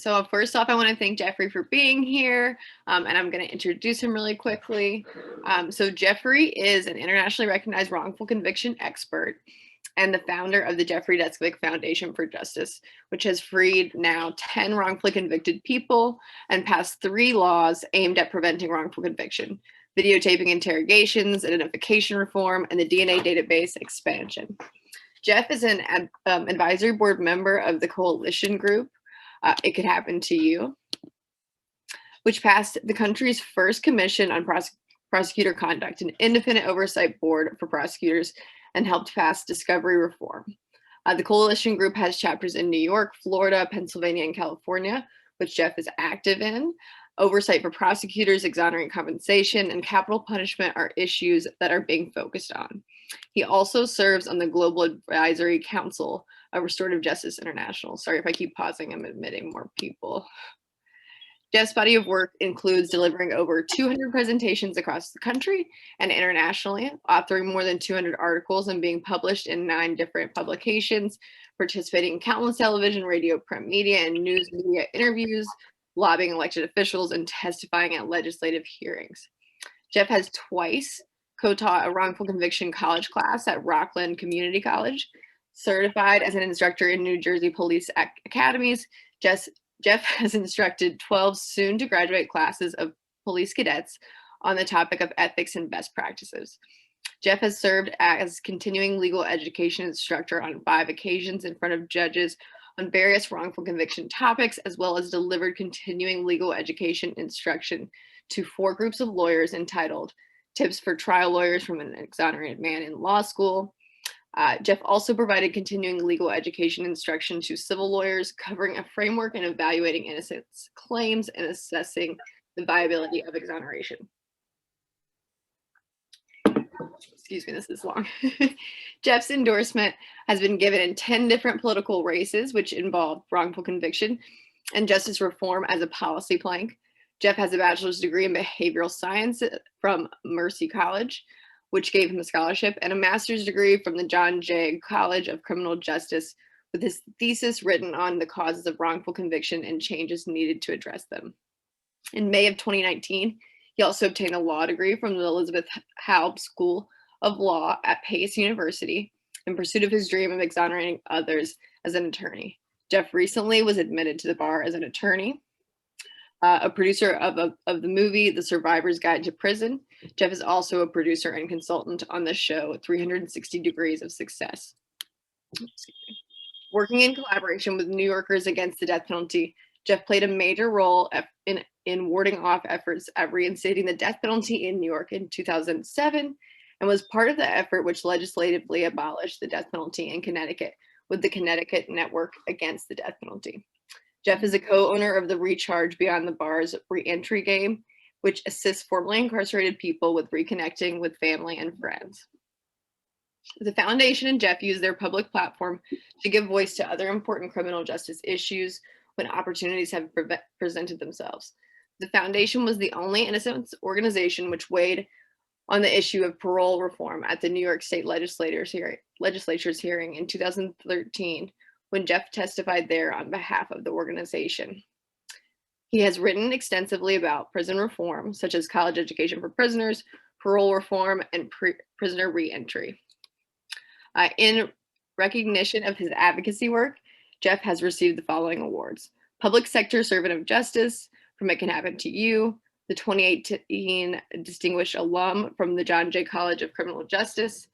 So first off, I want to thank Jeffrey for being here, and I'm going to introduce him really quickly. So Jeffrey is an internationally recognized wrongful conviction expert and the founder of the Jeffrey Deskovic Foundation for Justice, which has freed now 10 wrongfully convicted people and passed 3 laws aimed at preventing wrongful conviction: videotaping interrogations, identification reform, and the DNA database expansion. Jeff is an advisory board member of the Coalition Group, It Could Happen to You, which passed the country's first commission on prosecutor conduct, an independent oversight board for prosecutors, and helped pass discovery reform. The Coalition Group has chapters in New York, Florida, Pennsylvania, and California, which Jeff is active in. Oversight for prosecutors, exonerating compensation, and capital punishment are issues that are being focused on. He also serves on the Global Advisory Council of Restorative Justice International. Sorry if I keep pausing, I'm admitting more people. Jeff's body of work includes delivering over 200 presentations across the country and internationally, authoring more than 200 articles and being published in 9 different publications, participating in countless television, radio, print media, and news media interviews, lobbying elected officials, and testifying at legislative hearings. Jeff has twice co-taught a wrongful conviction college class at Rockland Community College, certified as an instructor in New Jersey police academies. Jeff has instructed 12 soon-to-graduate classes of police cadets on the topic of ethics and best practices. Jeff has served as continuing legal education instructor on 5 occasions in front of judges on various wrongful conviction topics, as well as delivered continuing legal education instruction to 4 groups of lawyers entitled Tips for Trial Lawyers from an Exonerated Man in Law School. Jeff also provided continuing legal education instruction to civil lawyers, covering a framework in evaluating innocence claims and assessing the viability of exoneration. Excuse me, this is long. Jeff's endorsement has been given in 10 different political races, which involve wrongful conviction and justice reform as a policy plank. Jeff has a bachelor's degree in behavioral science from Mercy College, which gave him a scholarship, and a master's degree from the John Jay College of Criminal Justice, with his thesis written on the causes of wrongful conviction and changes needed to address them. In May of 2019, he also obtained a law degree from the Elizabeth Halb School of Law at Pace University in pursuit of his dream of exonerating others as an attorney. Jeff recently was admitted to the bar as an attorney. A producer of the movie The Survivor's Guide to Prison, Jeff is also a producer and consultant on the show 360 Degrees of Success. Working in collaboration with New Yorkers Against the Death Penalty, Jeff played a major role in warding off efforts at reinstating the death penalty in New York in 2007, and was part of the effort which legislatively abolished the death penalty in Connecticut with the Connecticut Network Against the Death Penalty. Jeff is a co-owner of the Recharge Beyond the Bars reentry game, which assists formerly incarcerated people with reconnecting with family and friends. The foundation and Jeff use their public platform to give voice to other important criminal justice issues when opportunities have presented themselves. The foundation was the only innocence organization which weighed on the issue of parole reform at the New York State legislature's hearing in 2013, when Jeff testified there on behalf of the organization. He has written extensively about prison reform, such as college education for prisoners, parole reform, and prisoner reentry. In recognition of his advocacy work, Jeff has received the following awards: Public Sector Servant of Justice from It Can Happen to You, the 2018 Distinguished Alum from the John Jay College of Criminal Justice,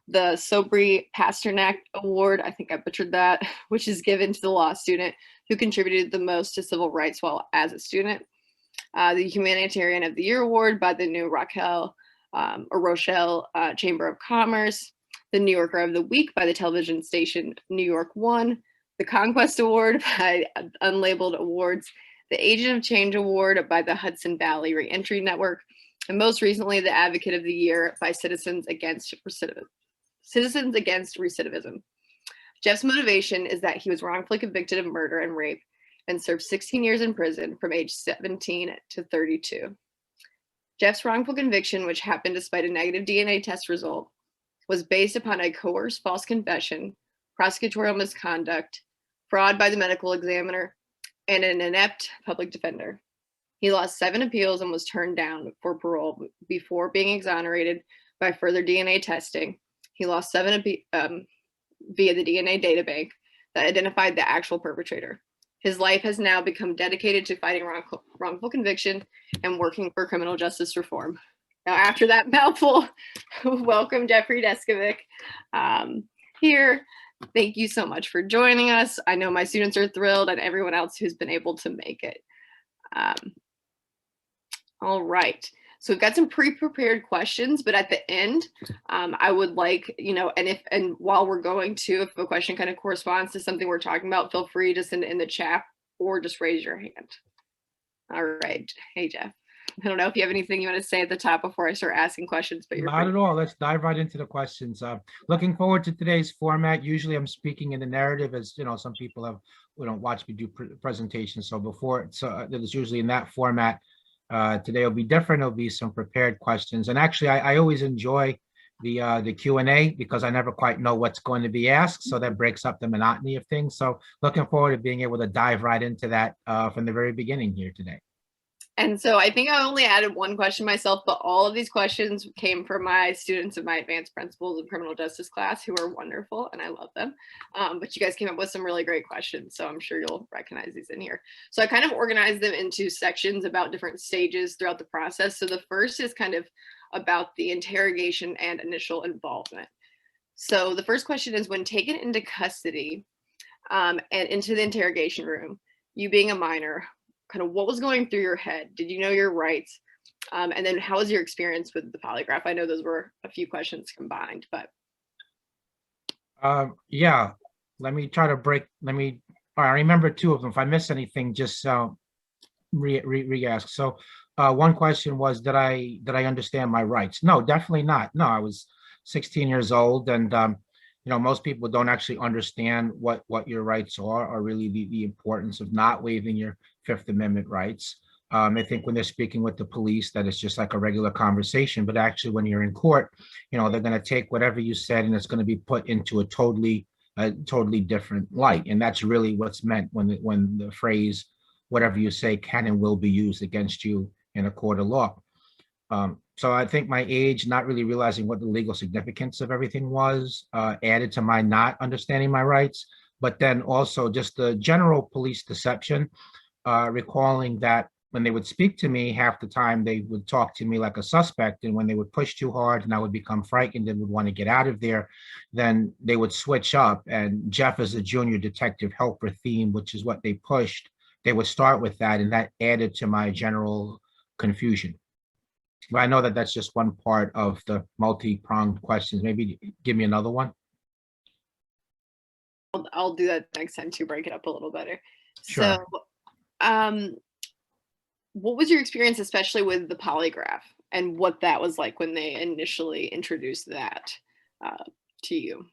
the Sobry Pasternak Award, I think I butchered that, which is given to the law student who contributed the most to civil rights while as a student, the Humanitarian of the Year Award by the New Rochelle Chamber of Commerce, the New Yorker of the Week by the television station New York One, the Conquest Award by Unlabeled Awards, the Agent of Change Award by the Hudson Valley Reentry Network, and most recently, the Advocate of the Year by Citizens Against Recidivism. Jeff's motivation is that he was wrongfully convicted of murder and rape and served 16 years in prison from age 17 to 32. Jeff's wrongful conviction, which happened despite a negative DNA test result, was based upon a coerced false confession, prosecutorial misconduct, fraud by the medical examiner, and an inept public defender. He lost 7 appeals and was turned down for parole before being exonerated by further DNA testing. He lost 7 via the DNA databank that identified the actual perpetrator. His life has now become dedicated to fighting wrongful conviction and working for criminal justice reform. Now, after that mouthful, welcome Jeffrey Deskovic here. Thank you so much for joining us. I know my students are thrilled and everyone else who's been able to make it. All right. So we've got some pre-prepared questions, but at the end, I would like, and while we're going to, if a question kind of corresponds to something we're talking about, feel free to send it in the chat or just raise your hand. All right. Hey, Jeff. I don't know if you have anything you want to say at the top before I start asking questions, but you're not at all. Let's dive right into the questions. Looking forward to today's format. Usually I'm speaking in the narrative, as some people have watched me do presentations. So it was usually in that format. Today will be different. There'll be some prepared questions. And actually, I always enjoy the Q&A because I never quite know what's going to be asked. So that breaks up the monotony of things. So looking forward to being able to dive right into that from the very beginning here today. And so I think I only added one question myself, but all of these questions came from my students in my advanced principles of criminal justice class, who are wonderful and I love them. But you guys came up with some really great questions, so I'm sure you'll recognize these in here. So I kind of organized them into sections about different stages throughout the process. So the first is kind of about the interrogation and initial involvement. So the first question is, when taken into custody and into the interrogation room, you being a minor, kind of what was going through your head? Did you know your rights? And then how was your experience with the polygraph? I know those were a few questions combined, but. Yeah, let me try to I remember 2 of them. If I miss anything, just re-ask. So one question was, did I understand my rights? No, definitely not. No, I was 16 years old, and most people don't actually understand what your rights are, or really the importance of not waiving your Fifth Amendment rights. I think when they're speaking with the police, that it's just like a regular conversation, but actually when you're in court, they're going to take whatever you said and it's going to be put into a totally different light. And that's really what's meant when the phrase, whatever you say can and will be used against you in a court of law. So I think my age, not really realizing what the legal significance of everything was, added to my not understanding my rights, but then also just the general police deception, recalling that when they would speak to me, half the time they would talk to me like a suspect, and when they would push too hard and I would become frightened and would want to get out of there, then they would switch up. And Jeff is a junior detective helper theme, which is what they pushed. They would start with that, and that added to my general confusion. But I know that that's just one part of the multi-pronged questions. Maybe give me another one. I'll do that next time to break it up a little better. Sure. So what was your experience, especially with the polygraph, and what that was like when they initially introduced that to you?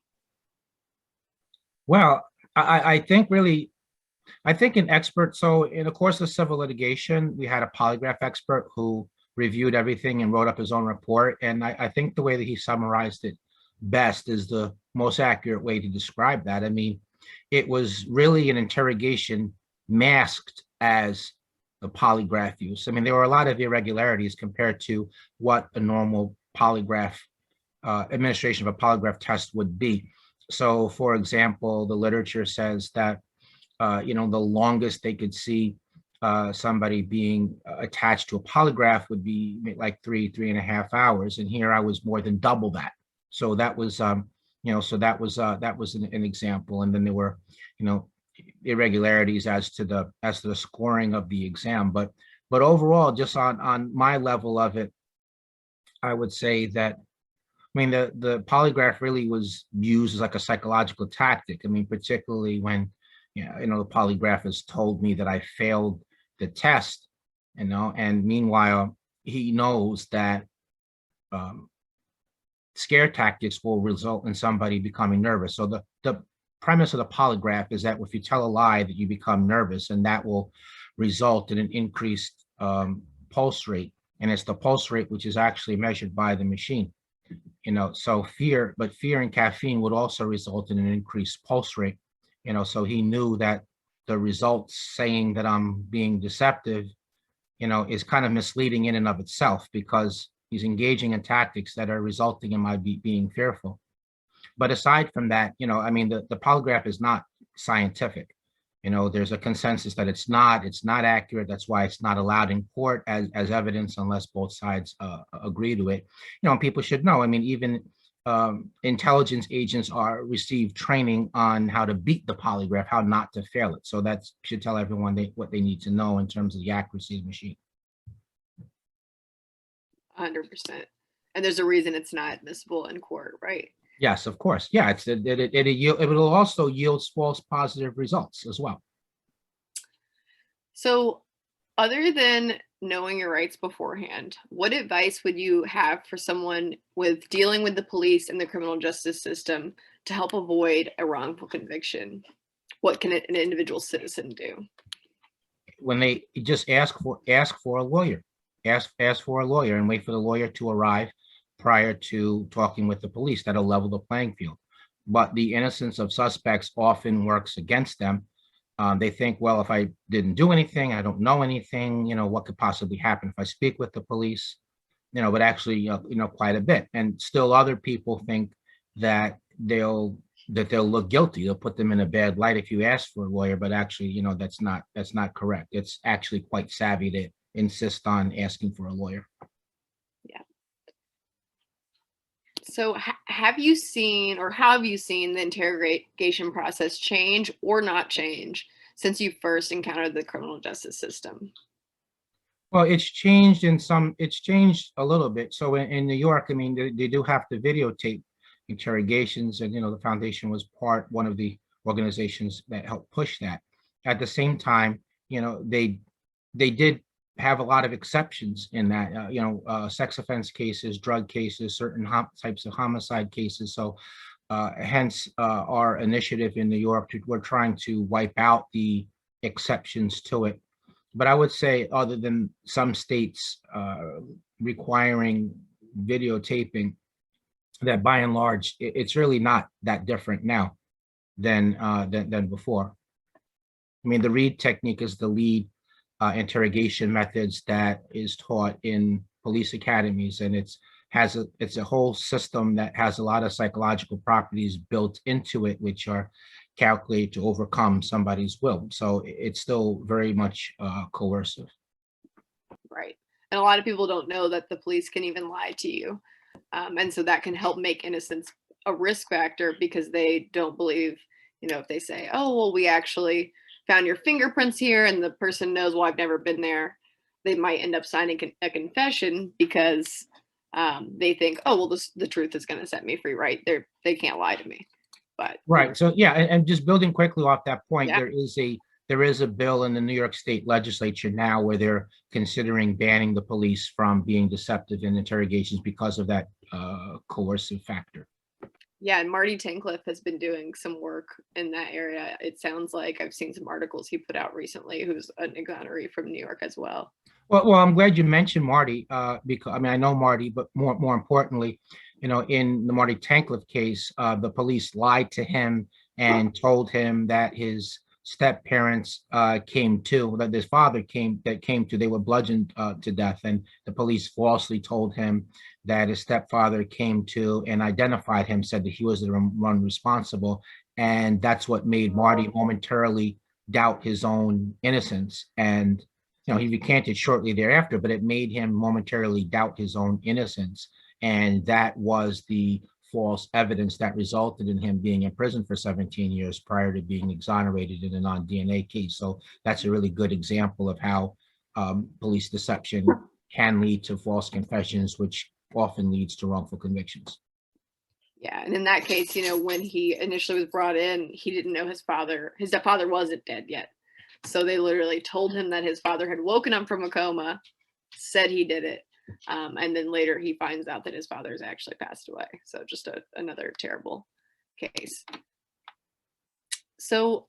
Well, I think an expert, so in the course of civil litigation, we had a polygraph expert who reviewed everything and wrote up his own report. And I think the way that he summarized it best is the most accurate way to describe that. I mean, it was really an interrogation masked as a polygraph use. I mean, there were a lot of irregularities compared to what a normal polygraph administration of a polygraph test would be. So, for example, the literature says that, the longest they could see somebody being attached to a polygraph would be like 3.5 hours. And here I was more than double that. So that was, that was an example. And then there were, irregularities as to the scoring of the exam. But overall, just on my level of it, I would say that, the polygraph really was used as like a psychological tactic. I mean, particularly when, the polygraphist told me that I failed the test, and meanwhile, he knows that scare tactics will result in somebody becoming nervous. So the premise of the polygraph is that if you tell a lie, that you become nervous, and that will result in an increased pulse rate. And it's the pulse rate which is actually measured by the machine. So fear and caffeine would also result in an increased pulse rate. So he knew that the results saying that I'm being deceptive, is kind of misleading in and of itself, because he's engaging in tactics that are resulting in my being fearful. But aside from that, I mean, the polygraph is not scientific. There's a consensus that it's not accurate. That's why it's not allowed in court as evidence unless both sides agree to it. And people should know. I mean, even intelligence agents receive training on how to beat the polygraph, how not to fail it. So that should tell everyone what they need to know in terms of the accuracy of the machine. 100%. And there's a reason it's not admissible in court, right? Yes, of course. Yeah, it will also yield false positive results as well. So, other than knowing your rights beforehand, what advice would you have for someone with dealing with the police and the criminal justice system to help avoid a wrongful conviction? What can an individual citizen do? When they just ask for a lawyer, ask for a lawyer and wait for the lawyer to arrive prior to talking with the police. That'll level the playing field. But the innocence of suspects often works against them. They think, well, if I didn't do anything, I don't know anything, what could possibly happen if I speak with the police? But actually, quite a bit. And still other people think that they'll look guilty. They'll put them in a bad light if you ask for a lawyer, but actually, that's not correct. It's actually quite savvy to insist on asking for a lawyer. Yeah. So have you seen, or how have you seen the interrogation process change or not change since you first encountered the criminal justice system? Well, it's changed a little bit. So in New York, I mean, they do have to videotape interrogations, and the foundation was one of the organizations that helped push that. At the same time, they did have a lot of exceptions in that, sex offense cases, drug cases, certain types of homicide cases. So hence our initiative in New York, we're trying to wipe out the exceptions to it. But I would say, other than some states requiring videotaping, that by and large, it's really not that different now than before. I mean, the Reid technique is the lead interrogation methods that is taught in police academies, and it's a whole system that has a lot of psychological properties built into it, which are calculated to overcome somebody's will. So it's still very much coercive. Right. And a lot of people don't know that the police can even lie to you. And so that can help make innocence a risk factor, because they don't believe, if they say, oh, well, we actually found your fingerprints here, and the person knows, well, I've never been there, they might end up signing a confession because they think, oh, well, the truth is going to set me free, right? They can't lie to me. But right. So yeah, and just building quickly off that point, yeah. there is a bill in the New York State legislature now where they're considering banning the police from being deceptive in interrogations because of that coercive factor. Yeah, and Marty Tankleff has been doing some work in that area. It sounds like I've seen some articles he put out recently, who's an exoneree from New York as well. Well, I'm glad you mentioned Marty, because I mean, I know Marty, but more importantly, in the Marty Tankleff case, the police lied to him and told him that his step parents that his father came to, they were bludgeoned to death, and the police falsely told him that his stepfather came to and identified him, said that he was the one responsible, and that's what made Marty momentarily doubt his own innocence. And he recanted shortly thereafter, but it made him momentarily doubt his own innocence, and that was the false evidence that resulted in him being in prison for 17 years prior to being exonerated in a non-DNA case. So that's a really good example of how police deception can lead to false confessions, which often leads to wrongful convictions. Yeah, and in that case, when he initially was brought in, he didn't know his father wasn't dead yet. So they literally told him that his father had woken up from a coma, said he did it, and then later he finds out that his father's actually passed away. So just another terrible case. So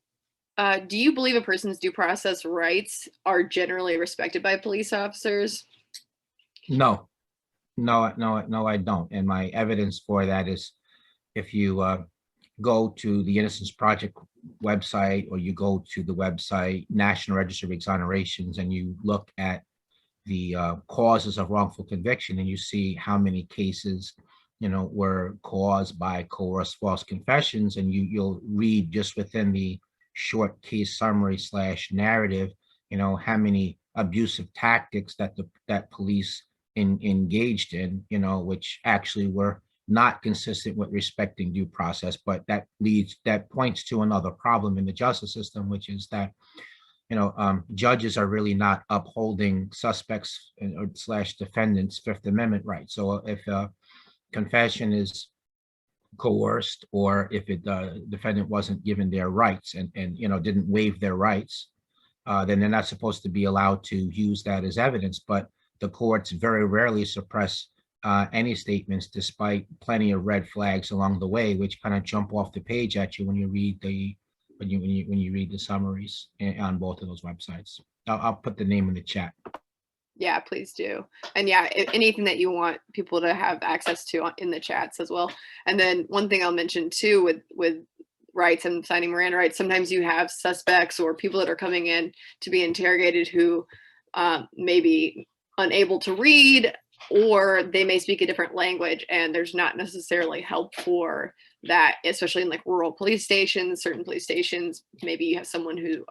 do you believe a person's due process rights are generally respected by police officers? No, I don't. And my evidence for that is, if you go to the Innocence Project website, or you go to the website National Register of Exonerations, and you look at the causes of wrongful conviction, and you see how many cases, were caused by coerced false confessions, and you'll read just within the short case summary / narrative, how many abusive tactics that police engaged in, which actually were not consistent with respecting due process. But that points to another problem in the justice system, which is that judges are really not upholding suspects or / defendants' Fifth Amendment rights. So if a confession is coerced, or if the defendant wasn't given their rights and didn't waive their rights, then they're not supposed to be allowed to use that as evidence. But the courts very rarely suppress any statements, despite plenty of red flags along the way, which kind of jump off the page at you when you read the summaries on both of those websites. I'll put the name in the chat. Yeah, please do. And yeah, anything that you want people to have access to in the chats as well. And then one thing I'll mention too with rights and signing Miranda rights, sometimes you have suspects or people that are coming in to be interrogated who may be unable to read, or they may speak a different language, and there's not necessarily help for that, especially in like rural police stations. Certain police stations, maybe you have someone who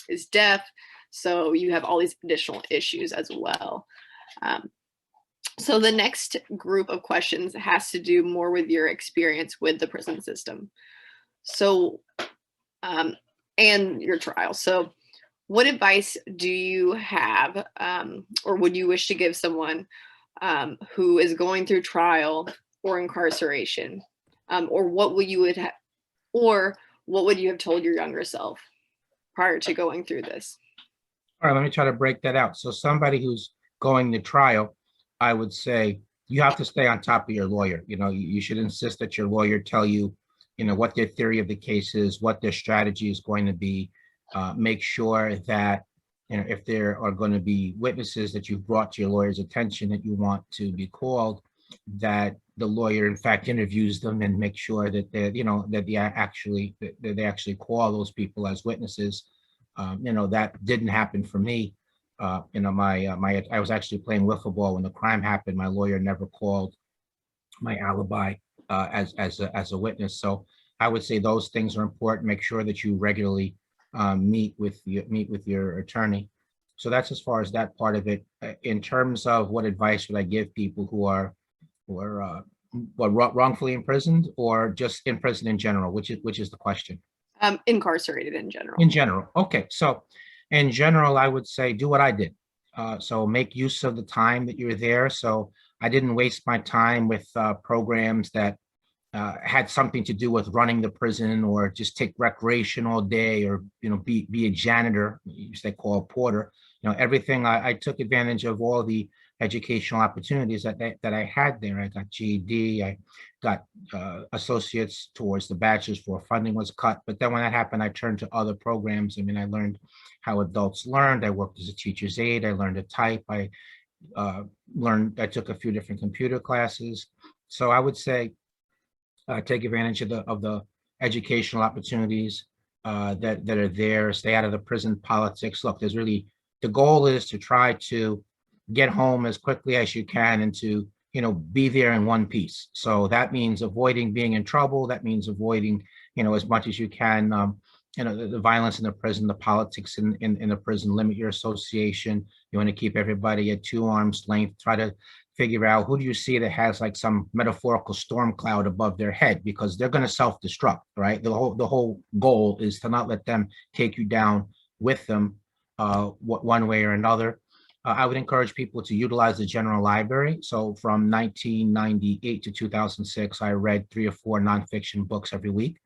is deaf, so you have all these additional issues as well. So the next group of questions has to do more with your experience with the prison system, so and your trial. So what advice do you have, or would you wish to give someone who is going through trial or incarceration, or what would you have told your younger self prior to going through this? All right, let me try to break that out. So somebody who's going to trial, I would say you have to stay on top of your lawyer. You should insist that your lawyer tell you, what their theory of the case is, what their strategy is going to be. Make sure that, if there are going to be witnesses that you've brought to your lawyer's attention that you want to be called, that the lawyer in fact interviews them and make sure that they actually call those people as witnesses. That didn't happen for me. I was actually playing wiffle ball when the crime happened. My lawyer never called my alibi as a witness. So I would say those things are important. Make sure that you regularly meet with your attorney. So that's as far as that part of it. In terms of what advice would I give people who are wrongfully imprisoned, or just in prison in general? Which is the question? Incarcerated in general. In general. Okay. So in general, I would say do what I did. So make use of the time that you're there. So I didn't waste my time with programs that had something to do with running the prison, or just take recreation all day, or be a janitor, they call a porter. Everything. I took advantage of all the educational opportunities that I had there. I got GED, I got associates towards the bachelor's before funding was cut. But then when that happened, I turned to other programs. I learned how adults learned. I worked as a teacher's aide. I learned to type. I took a few different computer classes. So I would say take advantage of the educational opportunities that are there. Stay out of the prison politics. Look, the goal is to try to get home as quickly as you can, and to be there in one piece. So that means avoiding being in trouble. That means avoiding as much as you can the violence in the prison, the politics in the prison. Limit your association. You want to keep everybody at 2 arms length. Try to figure out who do you see that has like some metaphorical storm cloud above their head, because they're going to self-destruct, right? The whole goal is to not let them take you down with them one way or another. I would encourage people to utilize the general library. So from 1998 to 2006, I read 3 or 4 nonfiction books every week.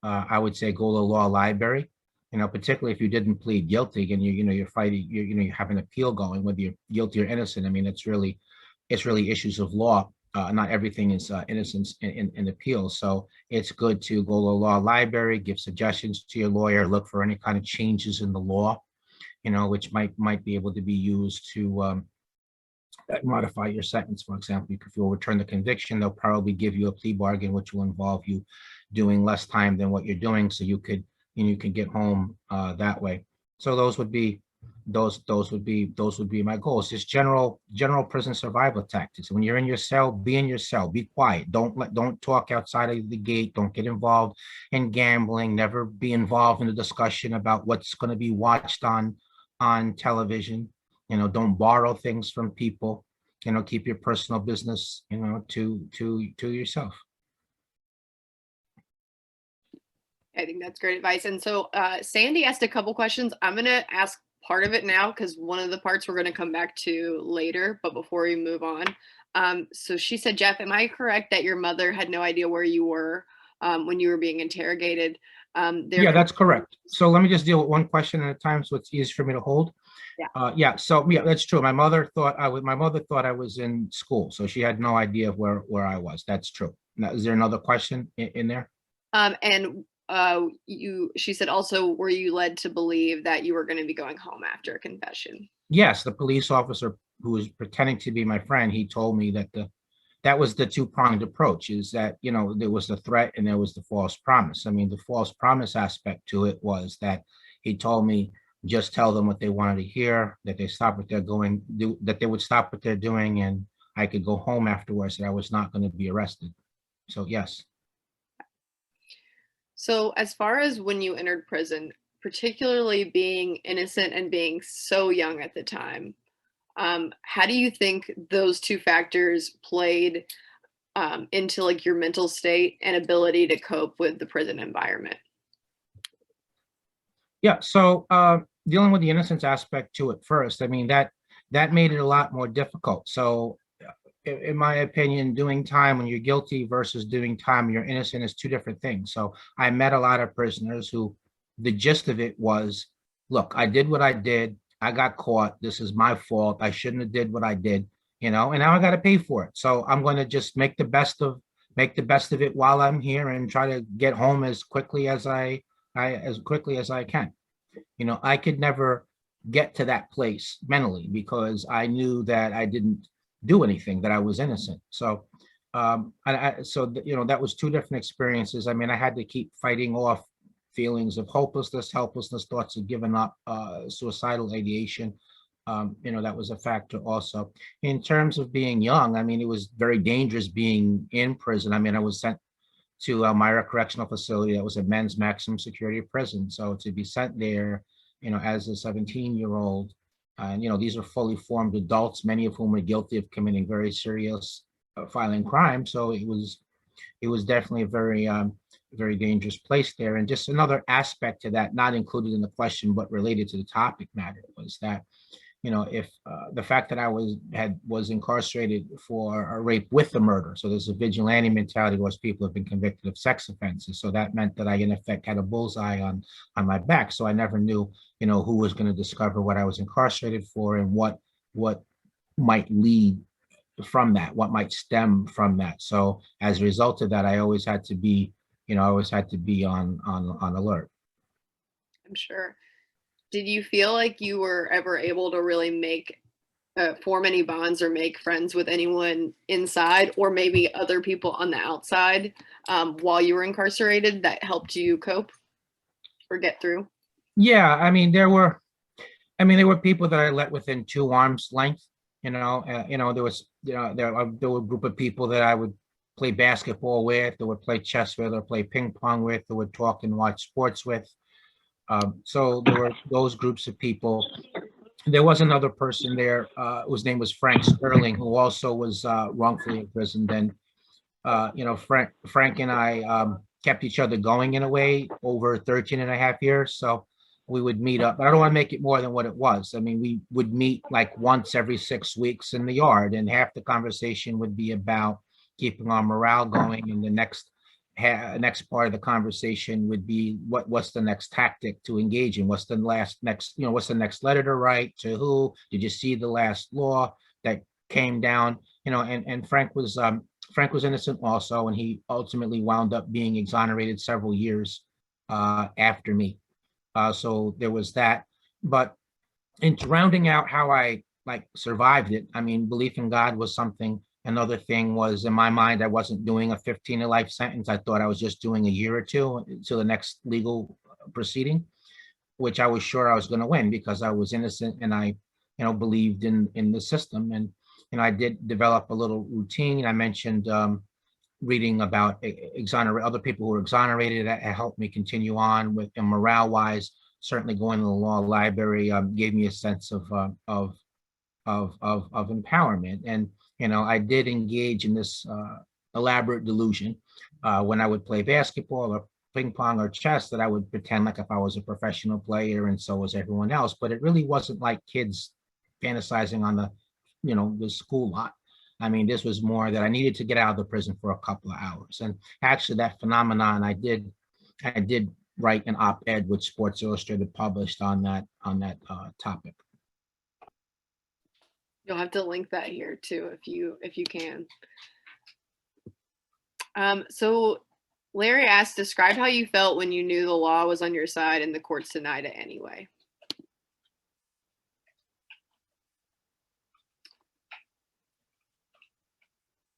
I would say go to the law library, particularly if you didn't plead guilty and you're fighting, you have an appeal going, whether you're guilty or innocent. It's really issues of law. Not everything is innocence in appeal. So it's good to go to the law library, give suggestions to your lawyer, look for any kind of changes in the law, which might be able to be used to modify your sentence. For example, if you'll return the conviction, they'll probably give you a plea bargain, which will involve you doing less time than what you're doing. So you could and you can get home that way. So those would be my goals. Just general prison survival tactics. When you're in your cell, be in your cell, be quiet. Don't talk outside of the gate. Don't get involved in gambling. Never be involved in a discussion about what's going to be watched on television. Don't borrow things from people. Keep your personal business, to yourself. I think that's great advice. And so Sandy asked a couple questions. I'm going to ask part of it now because one of the parts we're going to come back to later, but before we move on. So she said, Jeff, am I correct that your mother had no idea where you were when you were being interrogated? Yeah, that's correct. So let me just deal with one question at a time so it's easier for me to hold. Yeah. So yeah, that's true. My mother thought I was in school, so she had no idea where I was. That's true. Now, is there another question in there? And she said also, were you led to believe that you were going to be going home after a confession? Yes, the police officer who was pretending to be my friend, he told me that was the two-pronged approach, is that, there was the threat and there was the false promise. I mean, the false promise aspect to it was that he told me, just tell them what they wanted to hear, that they stop what they're that they would stop what they're doing, and I could go home afterwards, that I was not going to be arrested. So yes. So as far as when you entered prison, particularly being innocent and being so young at the time, how do you think those two factors played into like your mental state and ability to cope with the prison environment? Yeah, so dealing with the innocence aspect to it first, I mean, that made it a lot more difficult. So in my opinion, doing time when you're guilty versus doing time when you're innocent is two different things. So I met a lot of prisoners who the gist of it was, look, I did what I did. I got caught. This is my fault. I shouldn't have did what I did, and now I got to pay for it. So I'm going to just make the best of it while I'm here and try to get home as quickly as as quickly as I can. I could never get to that place mentally because I knew that I didn't do anything, that I was innocent. So that was two different experiences. I mean, I had to keep fighting off feelings of hopelessness, helplessness, thoughts of giving up, suicidal ideation. That was a factor also. In terms of being young, I mean, it was very dangerous being in prison. I mean, I was sent to Myra Correctional Facility. That was a men's maximum security prison. So to be sent there, as a 17-year-old, and these are fully formed adults, many of whom are guilty of committing very serious violent crime. So it was definitely a very dangerous place there. And just another aspect to that, not included in the question, but related to the topic matter, was that, if the fact that I was incarcerated for a rape with a murder. So there's a vigilante mentality towards people who have been convicted of sex offenses. So that meant that I, in effect, had a bullseye on my back. So I never knew, who was going to discover what I was incarcerated for and what might lead from that, what might stem from that. So as a result of that, I always had to be, on alert. I'm sure. Did you feel like you were ever able to really form any bonds or make friends with anyone inside or maybe other people on the outside while you were incarcerated that helped you cope or get through? Yeah, I mean, there were people that I let within 2 arms length. There was, there were a group of people that I would play basketball with, that would play chess with, or play ping pong with, that would talk and watch sports with. So there were those groups of people. There was another person there whose name was Frank Sterling, who also was wrongfully imprisoned. And Frank and I kept each other going in a way over 13 and a half years. So we would meet up, but I don't want to make it more than what it was. I mean, we would meet like once every 6 weeks in the yard, and half the conversation would be about keeping our morale going, and the next part of the conversation would be what's the next tactic to engage in, what's the next letter to write to who, did you see the last law that came down, and Frank was innocent also, and he ultimately wound up being exonerated several years after me. So there was that. But in rounding out how I survived it, I mean, belief in God was something. Another thing was, in my mind, I wasn't doing a 15 to life sentence. I thought I was just doing a year or two to the next legal proceeding, which I was sure I was going to win because I was innocent and I, believed in the system. And I did develop a little routine. I mentioned reading about exonerate other people who were exonerated. That helped me continue on with, and morale wise. Certainly, going to the law library gave me a sense of empowerment. And I did engage in this elaborate delusion when I would play basketball or ping pong or chess, that I would pretend like if I was a professional player and so was everyone else. But it really wasn't like kids fantasizing on the school lot. I mean, this was more that I needed to get out of the prison for a couple of hours. And actually that phenomenon, I did write an op-ed which Sports Illustrated published on that topic. You'll have to link that here too, if you can. So Larry asked, describe how you felt when you knew the law was on your side and the courts denied it anyway.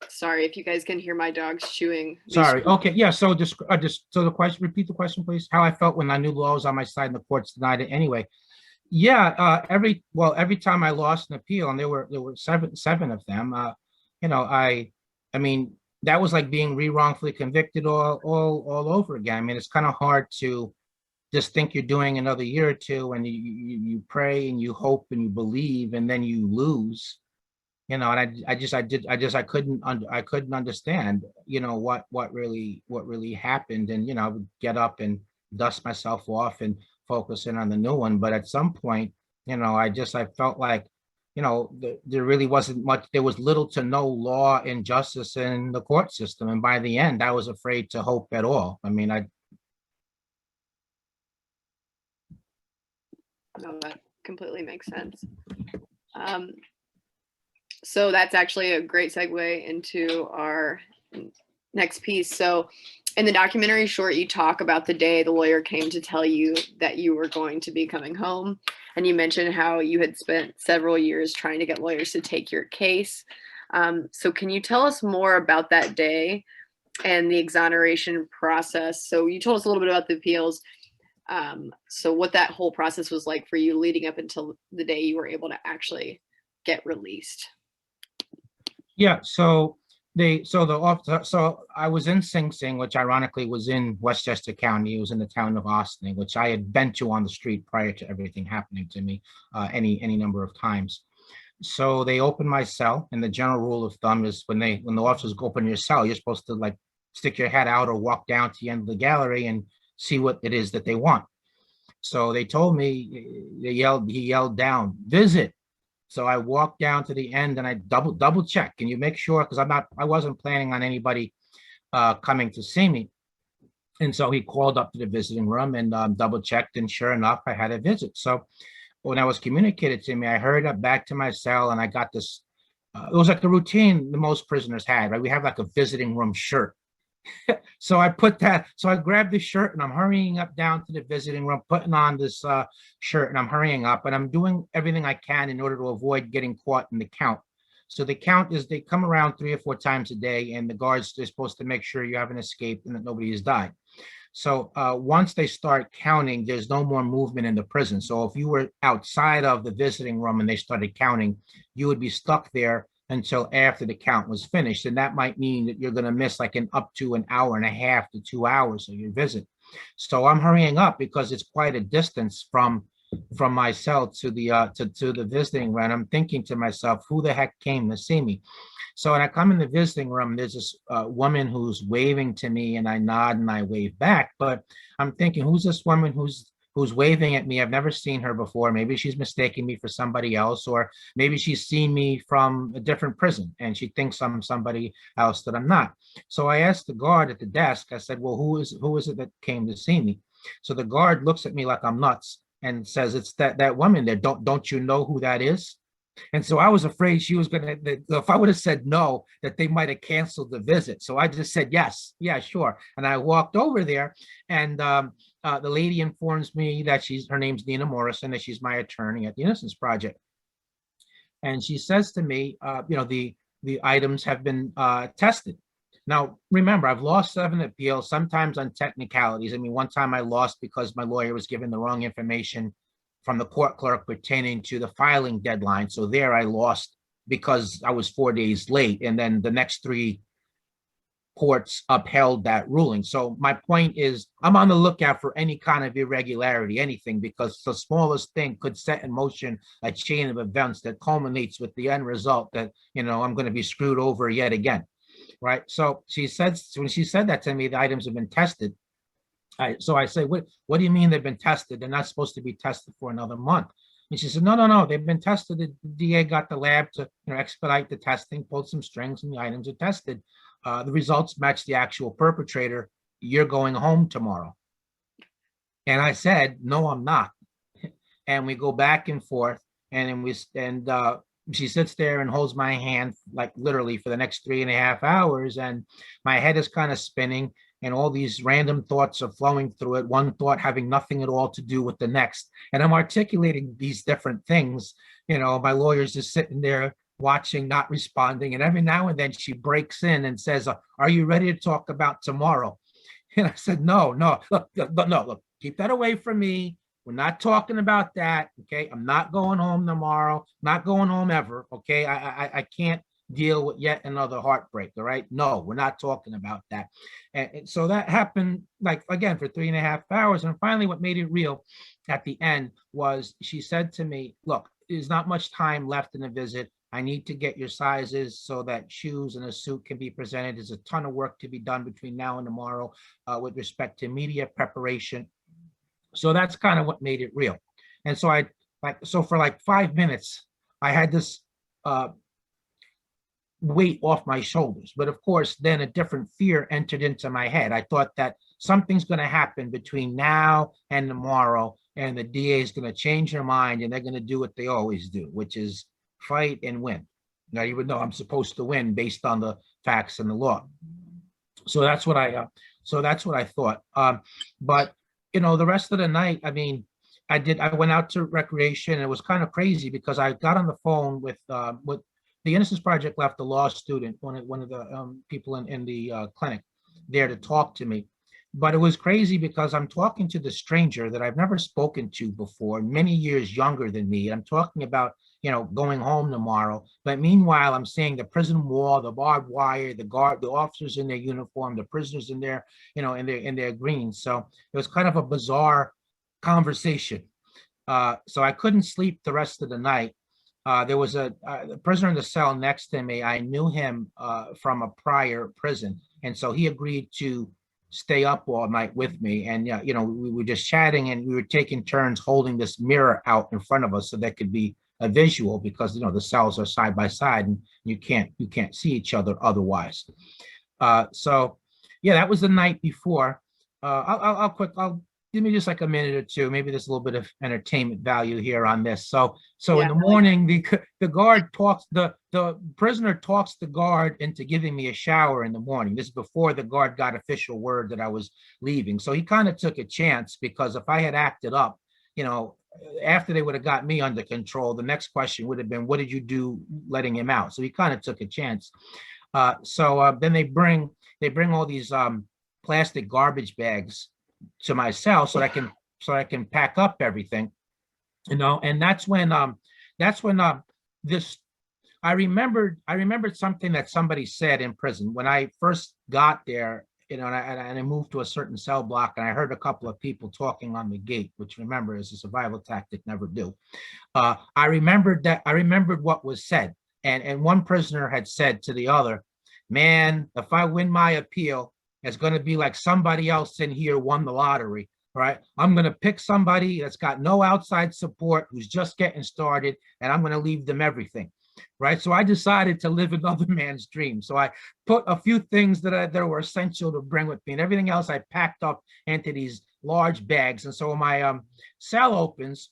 Sorry if you guys can hear my dogs chewing. Sorry. Okay. Yeah. So so the question. Repeat the question, please. How I felt when I knew the law was on my side and the courts denied it anyway. Yeah. Every time I lost an appeal, and there were seven of them. I mean, that was like being wrongfully convicted all over again. I mean, it's kind of hard to just think you're doing another year or two, and you pray and you hope and you believe, and then you lose. And I couldn't understand, what really happened. And, I would get up and dust myself off and focus in on the new one. But at some point, I felt like, there really wasn't much, there was little to no law and justice in the court system. And by the end, I was afraid to hope at all. I mean, No, that completely makes sense. So that's actually a great segue into our next piece. So in the documentary short, you talk about the day the lawyer came to tell you that you were going to be coming home. And you mentioned how you had spent several years trying to get lawyers to take your case. So can you tell us more about that day and the exoneration process? So you told us a little bit about the appeals. So what that whole process was like for you leading up until the day you were able to actually get released. Yeah, so I was in Sing Sing, which ironically was in Westchester County. It was in the town of Ossining, which I had been to on the street prior to everything happening to me, any number of times. So they opened my cell, and the general rule of thumb is when the officers open your cell, you're supposed to like stick your head out or walk down to the end of the gallery and see what it is that they want. So they told me, he yelled down, "Visit." So I walked down to the end and I double check. Can you make sure? Because I wasn't planning on anybody coming to see me. And so he called up to the visiting room and double checked, and sure enough, I had a visit. So when I was communicated to me, I hurried up back to my cell and I got this. It was like the routine the most prisoners had, right? We have like a visiting room shirt. So I grabbed the shirt and I'm hurrying up down to the visiting room, putting on this shirt, and I'm hurrying up and I'm doing everything I can in order to avoid getting caught in the count. So the count is they come around 3 or 4 times a day, and the guards, they're supposed to make sure you haven't escaped and that nobody has died. So once they start counting, there's no more movement in the prison. So if you were outside of the visiting room and they started counting, you would be stuck there until after the count was finished. And that might mean that you're going to miss like up to an hour and a half to 2 hours of your visit. So I'm hurrying up because it's quite a distance from my cell to the visiting room. I'm thinking to myself, who the heck came to see me? So when I come in the visiting room, there's this woman who's waving to me, and I nod and I wave back. But I'm thinking, who's this woman who's waving at me? I've never seen her before. Maybe she's mistaken me for somebody else, or maybe she's seen me from a different prison and she thinks I'm somebody else that I'm not. So I asked the guard at the desk, I said, well, who is it that came to see me? So the guard looks at me like I'm nuts and says, it's that woman there. Don't you know who that is? And so I was afraid she was going to, if I would have said no, that they might have canceled the visit. So I just said, yes, yeah, sure. And I walked over there, and the lady informs me that her name's Nina Morrison, and she's my attorney at the Innocence Project. And she says to me, the items have been tested. Now, remember, I've lost 7 appeals, sometimes on technicalities. I mean, one time I lost because my lawyer was given the wrong information from the court clerk pertaining to the filing deadline. So there I lost because I was 4 days late. And then the next 3 courts upheld that ruling. So my point is, I'm on the lookout for any kind of irregularity, anything, because the smallest thing could set in motion a chain of events that culminates with the end result that, I'm going to be screwed over yet again. Right. So she said, when she said that to me, the items have been tested. So I say, what do you mean they've been tested? They're not supposed to be tested for another month. And she said, no, they've been tested. The DA got the lab to expedite the testing, pulled some strings, and the items are tested. The results match the actual perpetrator. You're going home tomorrow. And I said, no, I'm not. And we go back and forth, and she sits there and holds my hand, like literally for the next 3.5 hours. And my head is kind of spinning, and all these random thoughts are flowing through it, one thought having nothing at all to do with the next. And I'm articulating these different things. My lawyer's just sitting there watching, not responding. And every now and then she breaks in and says, are you ready to talk about tomorrow? And I said, no, look, keep that away from me. We're not talking about that. Okay. I'm not going home tomorrow, not going home ever. Okay. I can't deal with yet another heartbreak. All right. No, we're not talking about that. And so that happened, like, again, for 3.5 hours. And finally, what made it real at the end was she said to me, look, there's not much time left in the visit. I need to get your sizes so that shoes and a suit can be presented. There's a ton of work to be done between now and tomorrow with respect to media preparation. So that's kind of what made it real. And so for like 5 minutes, I had this weight off my shoulders. But of course, then a different fear entered into my head. I thought that something's going to happen between now and tomorrow, and the DA is going to change their mind, and they're going to do what they always do, which is fight and win. Now, you would know I'm supposed to win based on the facts and the law. So that's what I thought. But the rest of the night, I mean, I went out to recreation, and it was kind of crazy because I got on the phone with the Innocence Project left a law student, one of the people in the clinic there to talk to me. But it was crazy because I'm talking to the stranger that I've never spoken to before, many years younger than me. I'm talking about, going home tomorrow. But meanwhile, I'm seeing the prison wall, the barbed wire, the officers in their uniform, the prisoners in their, in their greens. So it was kind of a bizarre conversation. So I couldn't sleep the rest of the night. There was a prisoner in the cell next to me. I knew him from a prior prison. And so he agreed to stay up all night with me. And, we were just chatting, and we were taking turns holding this mirror out in front of us so that could be a visual, because, the cells are side by side and you can't see each other otherwise. So yeah, that was the night before. I'll give me just like a minute or two. Maybe there's a little bit of entertainment value here on this. So yeah, in the morning, the guard talks, the prisoner talks the guard into giving me a shower in the morning. This is before the guard got official word that I was leaving. So he kind of took a chance, because if I had acted up, after they would have got me under control, the next question would have been, what did you do letting him out? So he kind of took a chance. So then they bring all these plastic garbage bags to my cell so I can pack up everything, and that's when this I remembered something that somebody said in prison when I first got there, and I moved to a certain cell block, and I heard a couple of people talking on the gate, which, remember, is a survival tactic, never do. I remembered what was said, and one prisoner had said to the other, man, if I win my appeal, it's going to be like somebody else in here won the lottery, right? I'm going to pick somebody that's got no outside support, who's just getting started, and I'm going to leave them everything, right? So I decided to live another man's dream. So I put a few things that were essential to bring with me, and everything else I packed up into these large bags. And so when my cell opens,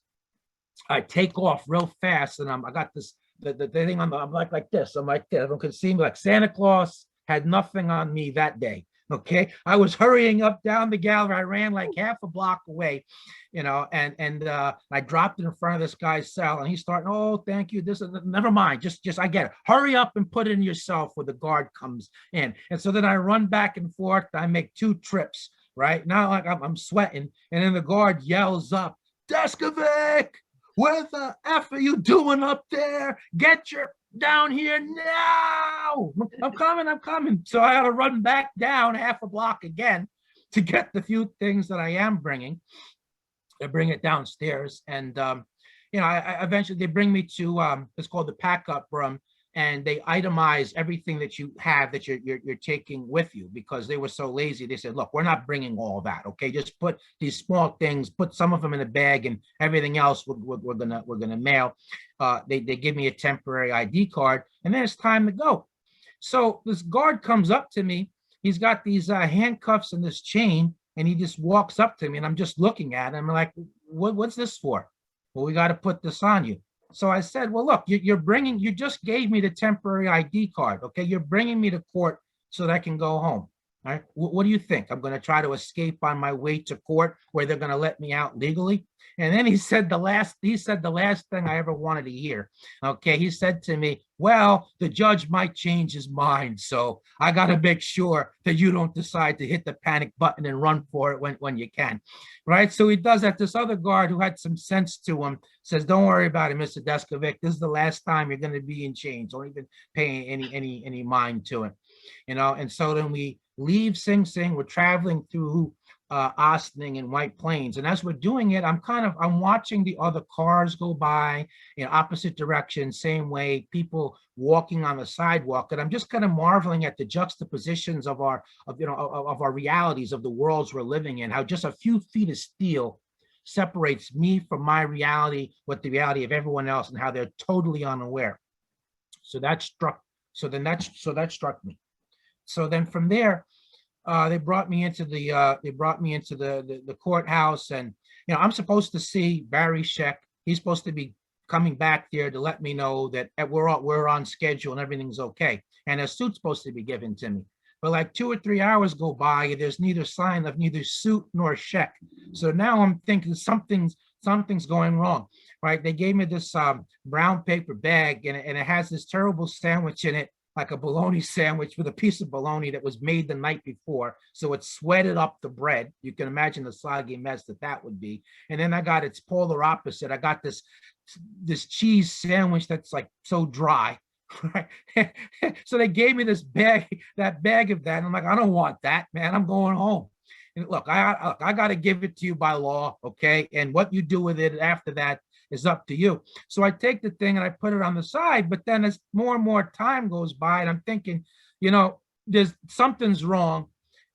I take off real fast, and I got this the thing on I'm like this. I'm like this. Everyone could see me like Santa Claus had nothing on me that day. Okay, I was hurrying up down the gallery. I ran like half a block away, and I dropped it in front of this guy's cell, and he's starting, oh, thank you. This is never mind. Just I get it. Hurry up and put it in yourself where the guard comes in. And so then I run back and forth. I make 2 trips. Right now, like I'm sweating, and then the guard yells up, Deskovic, what the F are you doing up there? Get your down here now. I'm coming. So I had to run back down half a block again to get the few things that I am bringing. I bring it downstairs, and I eventually they bring me to it's called the pack up room, and they itemize everything that you have that you're taking with you, because they were so lazy. They said, look, we're not bringing all that. Okay, just put these small things, put some of them in a bag, and everything else we're gonna mail. They give me a temporary ID card, and then it's time to go. So this guard comes up to me. He's got these handcuffs and this chain, and he just walks up to me, and I'm just looking at him. I'm like, what's this for? Well, we got to put this on you. So I said, well, look, you just gave me the temporary ID card. Okay, you're bringing me to court so that I can go home. All right, what do you think? I'm going to try to escape on my way to court where they're going to let me out legally? And then he said the last thing I ever wanted to hear. Okay, he said to me, well, the judge might change his mind, so I got to make sure that you don't decide to hit the panic button and run for it when you can. Right, so he does that. This other guard who had some sense to him says, don't worry about it, Mr. Deskovic. This is the last time you're going to be in chains. Don't even pay any mind to it. And so then we leave Sing Sing. We're traveling through Ossining and White Plains, and as we're doing it, I'm watching the other cars go by in opposite directions, same way, people walking on the sidewalk, and I'm just kind of marveling at the juxtapositions of our realities, of the worlds we're living in, how just a few feet of steel separates me from my reality with the reality of everyone else, and how they're totally unaware. So that struck me. So then from there, they brought me into the courthouse, and I'm supposed to see Barry Scheck. He's supposed to be coming back there to let me know that we're on schedule and everything's okay. And a suit's supposed to be given to me. But like 2 or 3 hours go by, and there's neither sign of neither suit nor Scheck. So now I'm thinking something's going wrong, right? They gave me this brown paper bag, and it has this terrible sandwich in it, like a bologna sandwich with a piece of bologna that was made the night before. So it sweated up the bread. You can imagine the soggy mess that would be. And then I got its polar opposite. I got this cheese sandwich that's like so dry. Right? So they gave me that bag of that. And I'm like, I don't want that, man. I'm going home. And look, I got to give it to you by law, okay? And what you do with it after that is up to you. So I take the thing and I put it on the side, but then as more and more time goes by, and I'm thinking, there's something's wrong.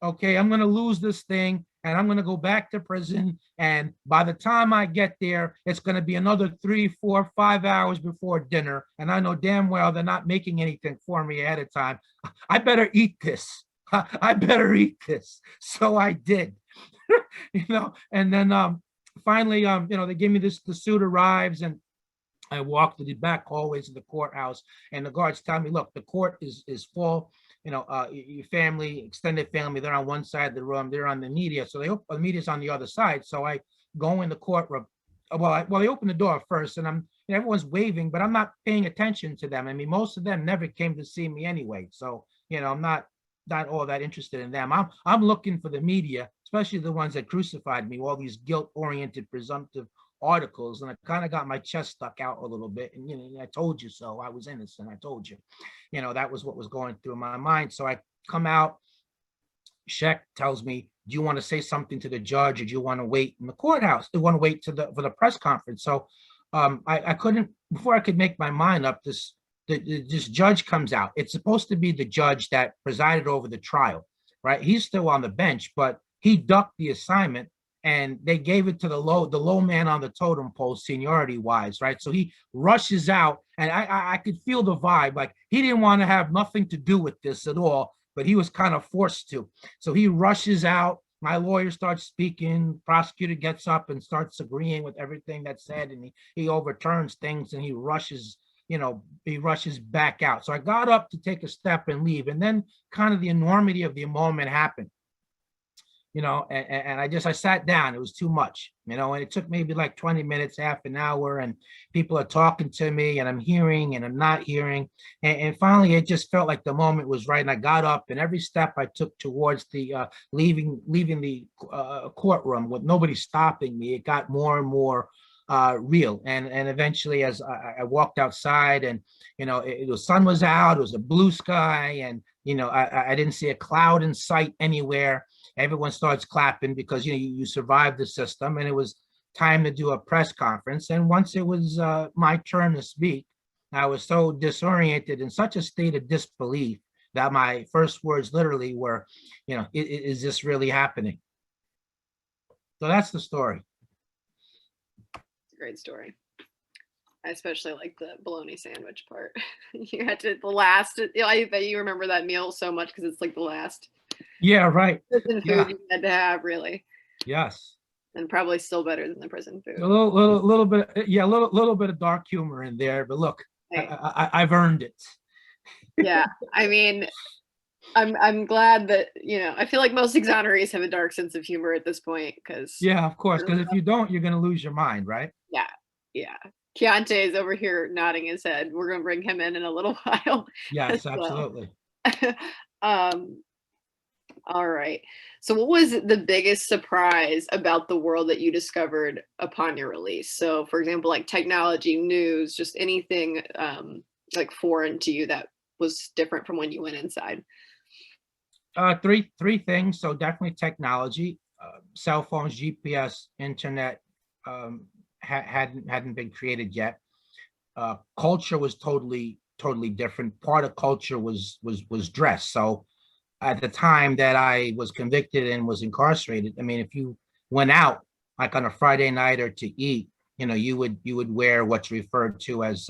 Okay, I'm going to lose this thing, and I'm going to go back to prison. And by the time I get there, it's going to be another 3, 4, 5 hours before dinner. And I know damn well they're not making anything for me ahead of time. I better eat this. I better eat this. So I did, and then finally, they give me the suit arrives, and I walk to the back hallways of the courthouse, and the guards tell me, look, the court is full. Your family, extended family, they're on one side of the room, they're on the media. So the media's on the other side. So I go in the courtroom. Well, they open the door first, and everyone's waving, but I'm not paying attention to them. I mean, most of them never came to see me anyway. So, I'm not all that interested in them. I'm looking for the media, especially the ones that crucified me, all these guilt-oriented presumptive articles, and I kind of got my chest stuck out a little bit, and I told you so. I was innocent. I told you, that was what was going through my mind. So I come out. Scheck tells me, do you want to say something to the judge, or do you want to wait in the courthouse? Do you want to wait for the press conference? So I couldn't, before I could make my mind up, this judge comes out. It's supposed to be the judge that presided over the trial, right? He's still on the bench, but he ducked the assignment, and they gave it to the low man on the totem pole, seniority wise, right? So he rushes out, and I could feel the vibe, like he didn't want to have nothing to do with this at all, but he was kind of forced to. So he rushes out. My lawyer starts speaking. Prosecutor gets up and starts agreeing with everything that's said, and he overturns things, and he rushes he rushes back out. So I got up to take a step and leave. And then kind of the enormity of the moment happened, and I sat down. It was too much, and it took maybe like 20 minutes, half an hour, and people are talking to me and I'm hearing and I'm not hearing. And finally, it just felt like the moment was right. And I got up, and every step I took towards the leaving the courtroom with nobody stopping me, it got more and more real. And eventually, as I walked outside, and the sun was out, it was a blue sky, and I didn't see a cloud in sight anywhere. Everyone starts clapping because you survived the system, and it was time to do a press conference. And once it was my turn to speak, I was so disoriented, in such a state of disbelief, that my first words literally were, is this really happening? So that's the story. It's a great story. I especially like the bologna sandwich part. You had to, the last, I bet you remember that meal so much because it's like the last. Yeah, right. Prison food you had to have, really. Yes. And probably still better than the prison food. A little bit, yeah, a little bit of dark humor in there, but look, hey. I've earned it. Yeah, I mean, I'm glad that I feel like most exonerees have a dark sense of humor at this point, because yeah, of course, because if you don't, you're gonna lose your mind, right? Yeah. Keontae is over here nodding his head. We're gonna bring him in a little while. Yes, absolutely. All right. So what was the biggest surprise about the world that you discovered upon your release? So for example, like technology, news, just anything like foreign to you that was different from when you went inside. Three things. So definitely technology, cell phones, GPS, internet hadn't been created yet. Culture was totally different. Part of culture was dress. So at the time that I was convicted and was incarcerated, I mean, if you went out like on a Friday night or to eat, you would wear what's referred to as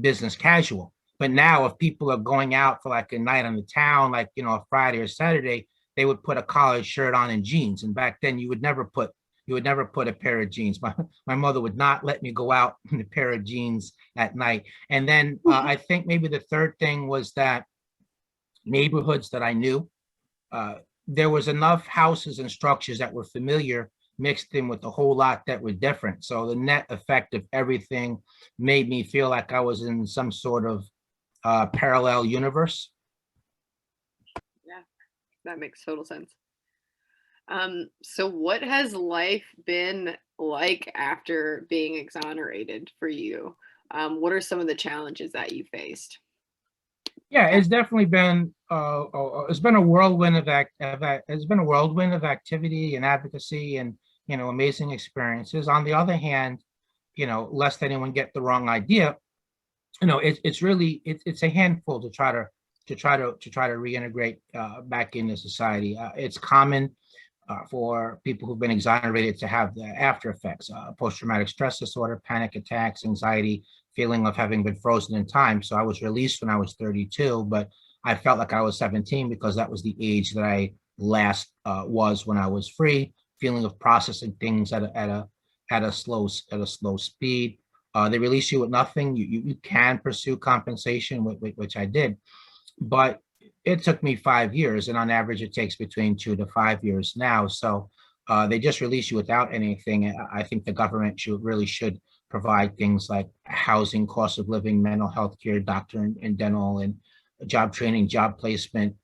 business casual. But now if people are going out for like a night on the town, like, a Friday or Saturday, they would put a collared shirt on and jeans. And back then you would never put a pair of jeans. My mother would not let me go out in a pair of jeans at night. And then I think maybe the third thing was that neighborhoods that I knew, there was enough houses and structures that were familiar mixed in with a whole lot that were different. So the net effect of everything made me feel like I was in some sort of parallel universe. Yeah, that makes total sense. So what has life been like after being exonerated for you? What are some of the challenges that you faced? Yeah, it's definitely been it's been a whirlwind of activity and advocacy and amazing experiences. On the other hand, lest anyone get the wrong idea, it's really it's a handful to try to reintegrate back into society. It's common for people who've been exonerated to have the after effects, post-traumatic stress disorder, panic attacks, anxiety, feeling of having been frozen in time. So I was released when I was 32, but I felt like I was 17 because that was the age that I last was when I was free. Feeling of processing things at a slow speed. They release you with nothing. You can pursue compensation, which I did, but it took me 5 years, and on average, it takes between 2 to 5 years now. So they just release you without anything. I think the government should provide things like housing, cost of living, mental health care, doctor and dental, and job training, job placement,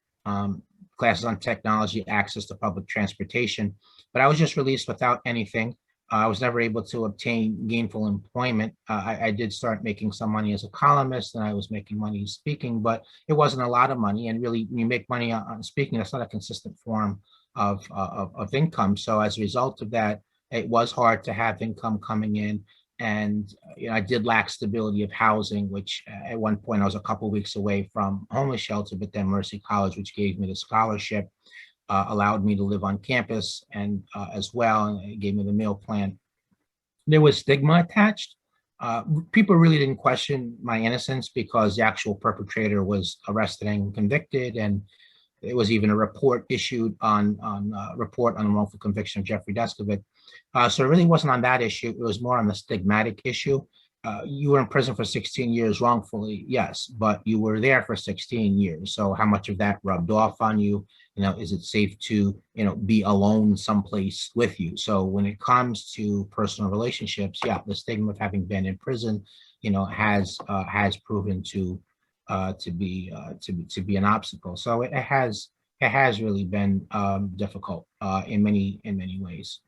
classes on technology, access to public transportation. But I was just released without anything. I was never able to obtain gainful employment. I did start making some money as a columnist, and I was making money speaking, but it wasn't a lot of money. And really, when you make money on speaking, that's not a consistent form of income. So as a result of that, it was hard to have income coming in. And I did lack stability of housing, which at one point I was a couple of weeks away from homeless shelter, but then Mercy College, which gave me the scholarship, allowed me to live on campus and as well, and it gave me the meal plan. There was stigma attached. People really didn't question my innocence because the actual perpetrator was arrested and convicted, and there was even a report issued on report on the wrongful conviction of Jeffrey Deskovic. So it really wasn't on that issue. It was more on the stigmatic issue. you were in prison for 16 years wrongfully, yes, but you were there for 16 years. So how much of that rubbed off on you? You know, is it safe to, you know, be alone someplace with you? So when it comes to personal relationships, yeah, the stigma of having been in prison, you know, has proven to be an obstacle. So it has really been difficult in many ways.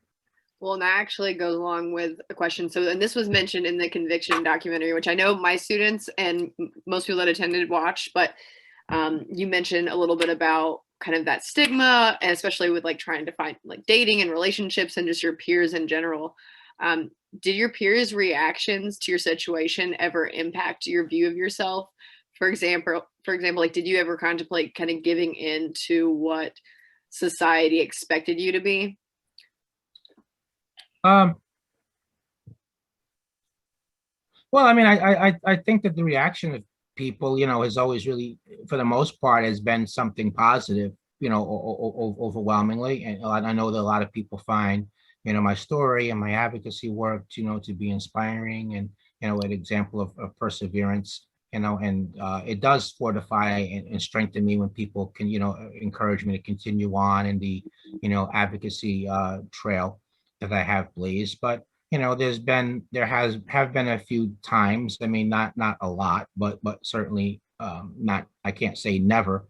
Well, and that actually goes along with a question. So, and this was mentioned in the conviction documentary, which I know my students and most people that attended watched, but you mentioned a little bit about kind of that stigma, and especially with like trying to find like dating and relationships and just your peers in general. Um, did your peers' reactions to your situation ever impact your view of yourself? For example, like did you ever contemplate kind of giving in to what society expected you to be? Um, Well, I mean, I think that the reaction of people, you know, has always really, for the most part, has been something positive, you know, overwhelmingly. And I know that a lot of people find, you know, my story and my advocacy work, you know, to be inspiring and, you know, an example of perseverance, you know, and it does fortify and strengthen me when people can, you know, encourage me to continue on in the, you know, advocacy trail that I have blazed. But you know, there has have been a few times. I mean, not a lot, but certainly not. I can't say never.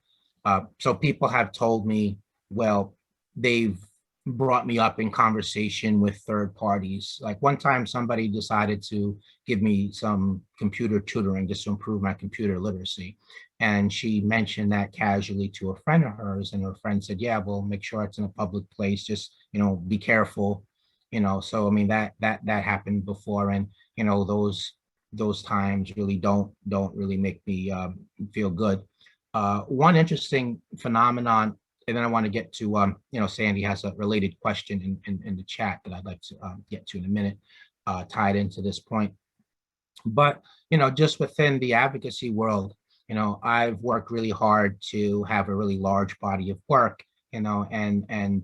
So people have told me, well, they've brought me up in conversation with third parties. Like one time, somebody decided to give me some computer tutoring just to improve my computer literacy, and she mentioned that casually to a friend of hers, and her friend said, "Yeah, well, make sure it's in a public place. Just you know, be careful." You know, so I mean that happened before, and you know those times really don't really make me feel good. One interesting phenomenon, and then I want to get to you know, Sandy has a related question in the chat that I'd like to get to in a minute, tied into this point. But you know, just within the advocacy world, you know, I've worked really hard to have a really large body of work, you know, and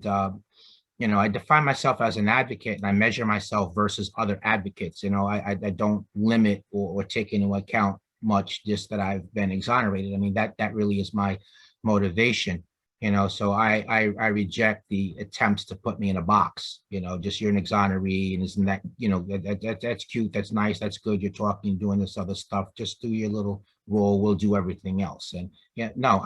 you know, I define myself as an advocate and I measure myself versus other advocates. You know, I don't limit or take into account much just that I've been exonerated. I mean, that really is my motivation. You know, so I reject the attempts to put me in a box. You know, just you're an exoneree, and isn't that, you know, that's cute, that's nice, that's good. You're talking, doing this other stuff. Just do your little role. We'll do everything else. And yeah, no,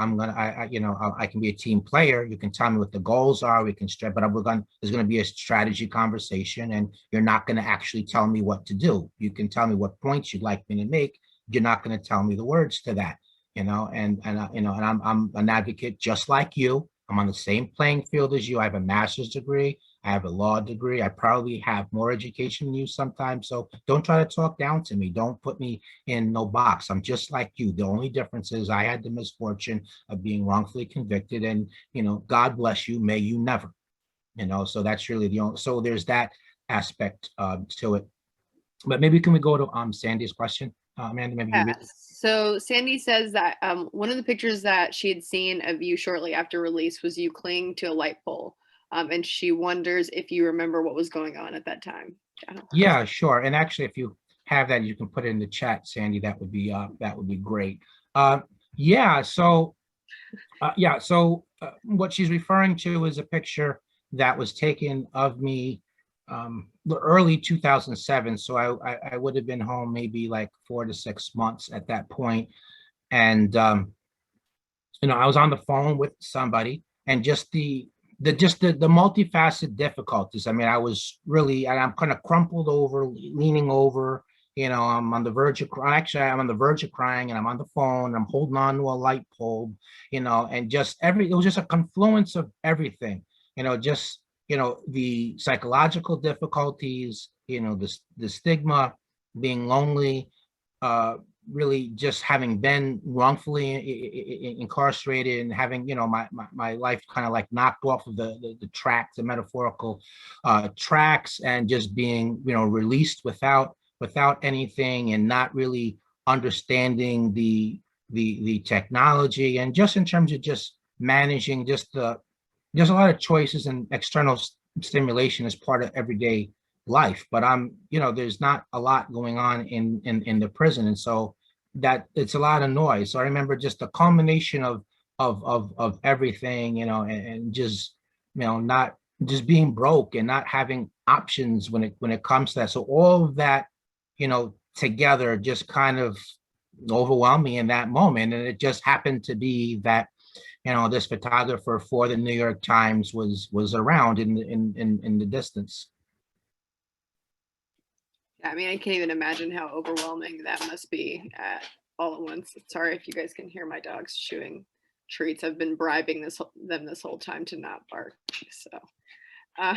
you know, I can be a team player. You can tell me what the goals are. We can stretch, but there's going to be a strategy conversation, and you're not going to actually tell me what to do. You can tell me what points you'd like me to make. You're not going to tell me the words to that, you know, and you know, and I'm an advocate just like you. I'm on the same playing field as you. I have a master's degree. I have a law degree. I probably have more education than you sometimes. So don't try to talk down to me. Don't put me in no box. I'm just like you. The only difference is I had the misfortune of being wrongfully convicted, and you know, God bless you. May you never. You know, so that's really the only. So there's that aspect to it. But maybe can we go to Sandy's question, Amanda? Maybe you Yeah. read. So Sandy says that one of the pictures that she had seen of you shortly after release was you clinging to a light pole. And she wonders if you remember what was going on at that time. I don't know. Yeah, sure. And actually, if you have that, you can put it in the chat, Sandy. That would be great. Uh, yeah. So what she's referring to is a picture that was taken of me the early 2007. So I would have been home maybe like 4 to 6 months at that point, and you know, I was on the phone with somebody, and just the multifaceted difficulties. I mean, I was really, and I'm kind of crumpled over, leaning over. You know, I'm on the verge of actually, I'm on the verge of crying, and I'm on the phone. I'm holding on to a light bulb. You know, and just it was just a confluence of everything. You know, just you know, the psychological difficulties. You know, the stigma, being lonely. Really just having been wrongfully incarcerated and having, you know, my life kind of like knocked off of the track, the metaphorical tracks, and just being, you know, released without anything, and not really understanding the technology, and just in terms of just managing just there's a lot of choices, and external stimulation is part of everyday life, but there's not a lot going on in the prison. And so that it's a lot of noise. So I remember just the culmination of everything, and just, not just being broke and not having options when it comes to that. So all of that, together just kind of overwhelmed me in that moment. And it just happened to be that, this photographer for the New York Times was around in the distance. Yeah, I mean, I can't even imagine how overwhelming that must be all at once. Sorry if you guys can hear my dogs chewing treats. I've been bribing them this whole time to not bark. Uh,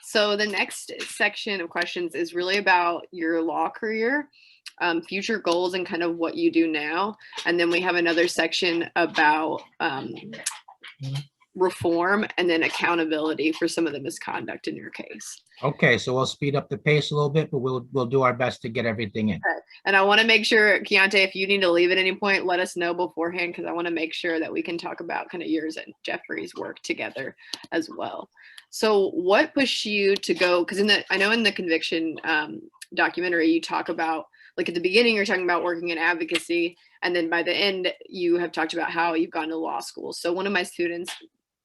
so the next section of questions is really about your law career, future goals, and kind of what you do now. And then we have another section about reform and then accountability for some of the misconduct in your case. Okay, so we'll speed up the pace a little bit, but we'll do our best to get everything in. Okay. And I want to make sure, Keontae, if you need to leave at any point, let us know beforehand, because I want to make sure that we can talk about kind of yours and Jeffrey's work together as well. So what pushed you to go, because I know in the conviction documentary, you talk about, like at the beginning, you're talking about working in advocacy, and then by the end, you have talked about how you've gone to law school. So one of my students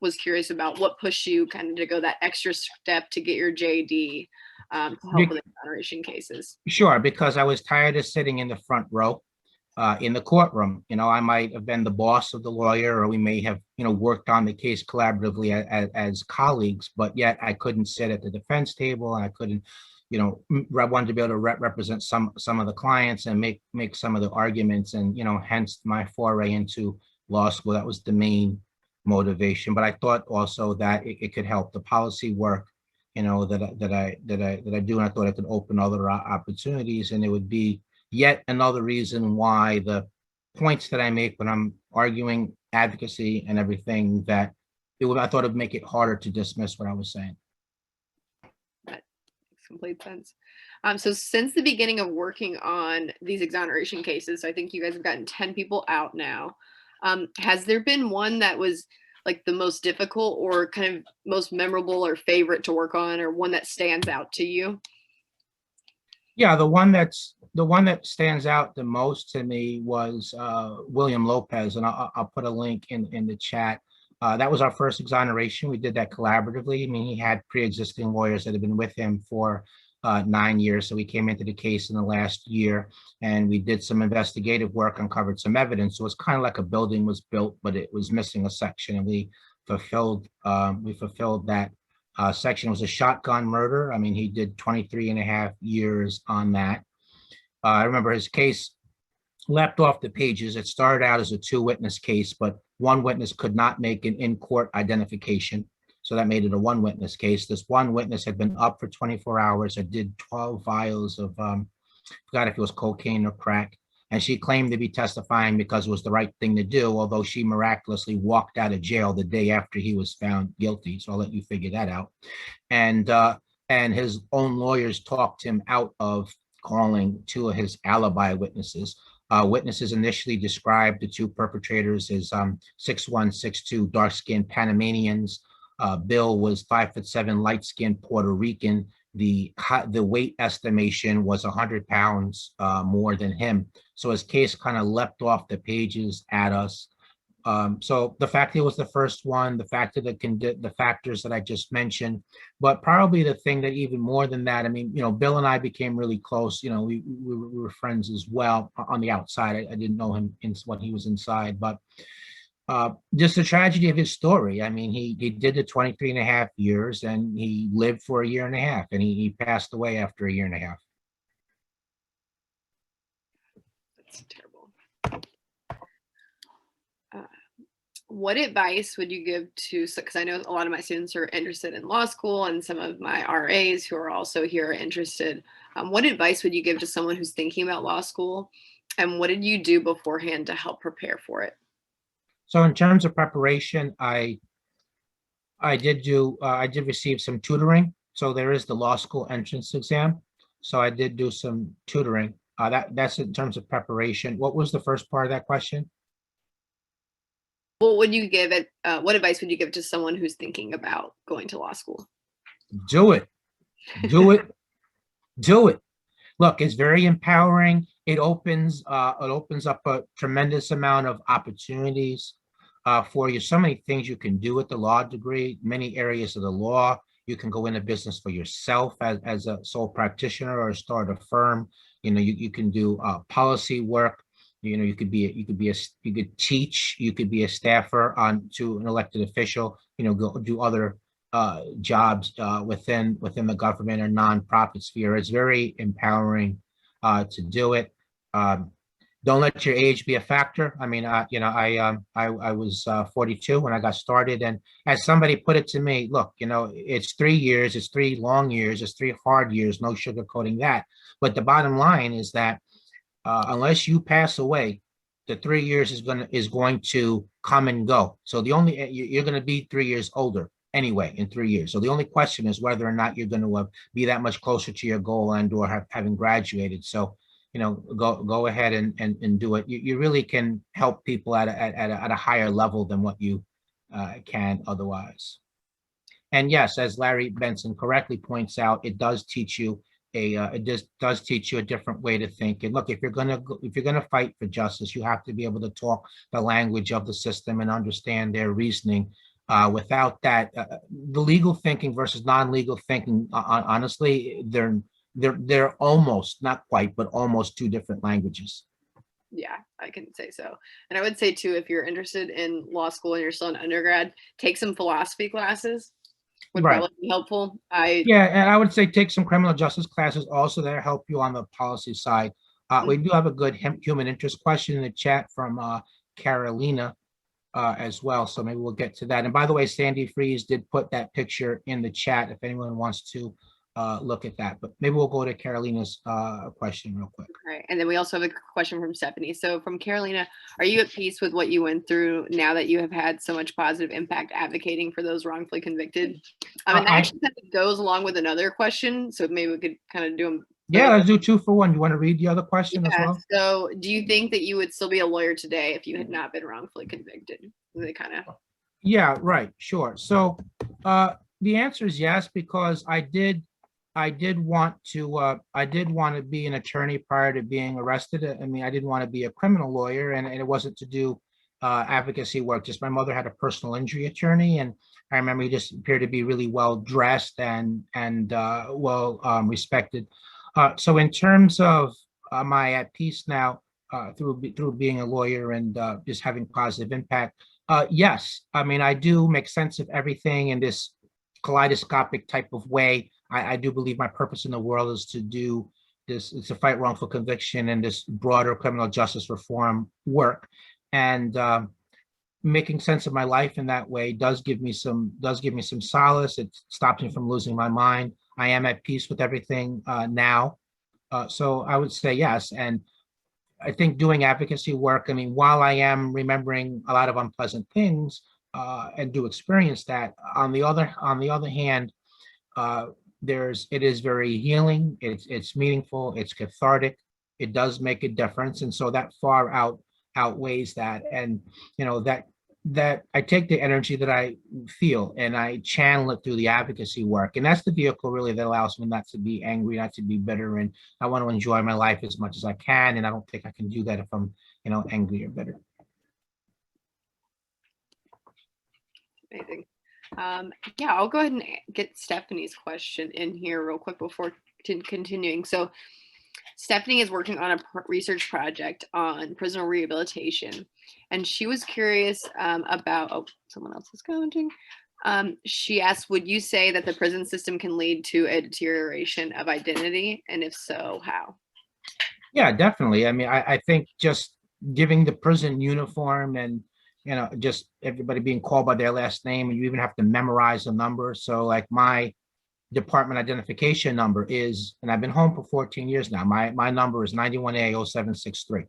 was curious about what pushed you kind of to go that extra step to get your JD to help with exoneration cases. Sure, because I was tired of sitting in the front row in the courtroom. I might have been the boss of the lawyer, or we may have, worked on the case collaboratively as colleagues, but yet I couldn't sit at the defense table, and I couldn't, I wanted to be able to represent some of the clients and make some of the arguments, and hence my foray into law school. That was the main motivation. But I thought also that it could help the policy work, that I do, and I thought it could open other opportunities, and it would be yet another reason why the points that I make when I'm arguing advocacy and everything, that I thought it'd make it harder to dismiss what I was saying. That makes complete sense. So since the beginning of working on these exoneration cases, I think you guys have gotten 10 people out now. Has there been one that was like the most difficult, or kind of most memorable, or favorite to work on, or one that stands out to you? Yeah, the one that stands out the most to me was William Lopez, and I'll put a link in the chat. That was our first exoneration. We did that collaboratively. I mean, he had pre-existing lawyers that had been with him for 9 years. So we came into the case in the last year, and we did some investigative work, uncovered some evidence. So it's kind of like a building was built, but it was missing a section, and we fulfilled that section. It was a shotgun murder. I mean, he did 23 and a half years on that. I remember his case leapt off the pages. It started out as a 2-witness case, but one witness could not make an in-court identification. So that made it a 1-witness case. This one witness had been up for 24 hours. It did 12 vials of, forgot if it was cocaine or crack. And she claimed to be testifying because it was the right thing to do, although she miraculously walked out of jail the day after he was found guilty. So I'll let you figure that out. And his own lawyers talked him out of calling 2 of his alibi witnesses. Witnesses initially described the 2 perpetrators as 6'1", 6'2", dark-skinned Panamanians. Bill was 5'7", light-skinned Puerto Rican. The weight estimation was 100 pounds more than him. So his case kind of leapt off the pages at us. So the fact he was the first one, the fact that the factors that I just mentioned, but probably the thing that even more than that, I mean, Bill and I became really close. We were friends as well on the outside. I didn't know him when he was inside, but just the tragedy of his story. I mean, he did the 23 and a half years, and he lived for a year and a half, and he passed away after a year and a half. That's terrible. What advice would you give to, because I know a lot of my students are interested in law school, and some of my RAs who are also here are interested. What advice would you give to someone who's thinking about law school, and what did you do beforehand to help prepare for it? So in terms of preparation, I did receive some tutoring. So there is the law school entrance exam. So I did do some tutoring. That's in terms of preparation. What was the first part of that question? What would you give it? What advice would you give to someone who's thinking about going to law school? Do it. Do it. Do it. Look, it's very empowering. It opens up a tremendous amount of opportunities for you. So many things you can do with the law degree, many areas of the law. You can go into business for yourself as a sole practitioner or start a firm. You can do policy work. You could teach, you could be a staffer on to an elected official, go do other jobs within the government or nonprofit sphere. It's very empowering to do it. Um, don't let your age be a factor. I mean, I was 42 when I got started, and as somebody put it to me, look, it's 3 years, it's 3 long years, it's 3 hard years, no sugarcoating that. But the bottom line is that unless you pass away, the 3 years is going to come and go. So you're going to be 3 years older anyway in 3 years. So the only question is whether or not you're going to be that much closer to your goal and or having graduated. So go ahead and do it. You really can help people at a higher level than what you can otherwise. And yes, as Larry Benson correctly points out, it does teach you it just does teach you a different way to think. And look, if you're gonna fight for justice, you have to be able to talk the language of the system and understand their reasoning. Without that, the legal thinking versus non-legal thinking, honestly, they're almost, not quite, but almost two different languages. Yeah, I can say so. And I would say too, if you're interested in law school and you're still an undergrad, take some philosophy classes would Right. probably be helpful. Yeah, and I would say take some criminal justice classes also that help you on the policy side. We do have a good human interest question in the chat from Carolina as well, so maybe we'll get to that. And by the way, Sandy Freeze did put that picture in the chat if anyone wants to look at that. But maybe we'll go to Carolina's question real quick. Right. And then we also have a question from Stephanie. So from Carolina, are you at peace with what you went through now that you have had so much positive impact advocating for those wrongfully convicted? And that actually kind of goes along with another question. So maybe we could kind of do them. Yeah, let's do 2 for 1. You want to read the other question as Yeah. well? So do you think that you would still be a lawyer today if you had not been wrongfully convicted? They kind of. Yeah, right. Sure. So the answer is yes, because I did want to be an attorney prior to being arrested. I mean, I didn't want to be a criminal lawyer, and it wasn't to do advocacy work. Just my mother had a personal injury attorney, and I remember he just appeared to be really well dressed and well respected. So in terms of am I at peace now through being a lawyer and just having positive impact? Yes. I mean, I do make sense of everything in this kaleidoscopic type of way. I do believe my purpose in the world is to do this, is to fight wrongful conviction and this broader criminal justice reform work. And making sense of my life in that way does give me some solace. It stops me from losing my mind. I am at peace with everything now. So I would say yes. And I think doing advocacy work, I mean, while I am remembering a lot of unpleasant things and do experience that, on the other hand, it is very healing. It's meaningful. It's cathartic. It does make a difference, and so that far outweighs that. And that I take the energy that I feel and I channel it through the advocacy work, and that's the vehicle really that allows me not to be angry, not to be bitter, and I want to enjoy my life as much as I can. And I don't think I can do that if I'm angry or bitter. Amazing. Yeah, I'll go ahead and get Stephanie's question in here real quick before continuing. So Stephanie is working on a research project on prisoner rehabilitation, and she was curious about, oh, someone else is commenting. She asked, would you say that the prison system can lead to a deterioration of identity? And if so, how? Yeah, definitely. I mean, I think just giving the prison uniform and just everybody being called by their last name, and you even have to memorize a number. So like my department identification number is, and I've been home for 14 years now, my number is 91A0763.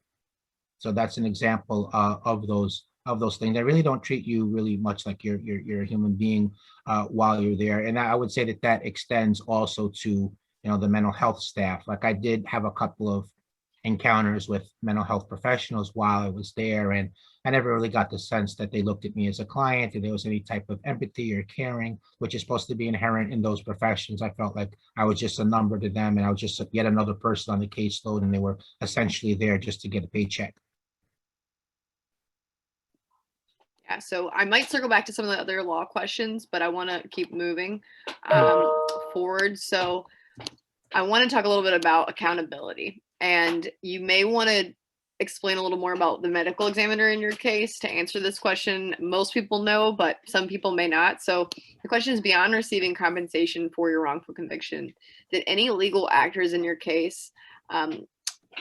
So that's an example of those things. They really don't treat you really much like you're a human being while you're there. And I would say that extends also to the mental health staff. Like I did have a couple of encounters with mental health professionals while I was there, and I never really got the sense that they looked at me as a client and there was any type of empathy or caring, which is supposed to be inherent in those professions. I felt like I was just a number to them, and I was just yet another person on the caseload, and they were essentially there just to get a paycheck. Yeah, so I might circle back to some of the other law questions, but I want to keep moving forward. So I want to talk a little bit about accountability, and you may want to explain a little more about the medical examiner in your case to answer this question. Most people know, but some people may not. So the question is, beyond receiving compensation for your wrongful conviction, did any legal actors in your case,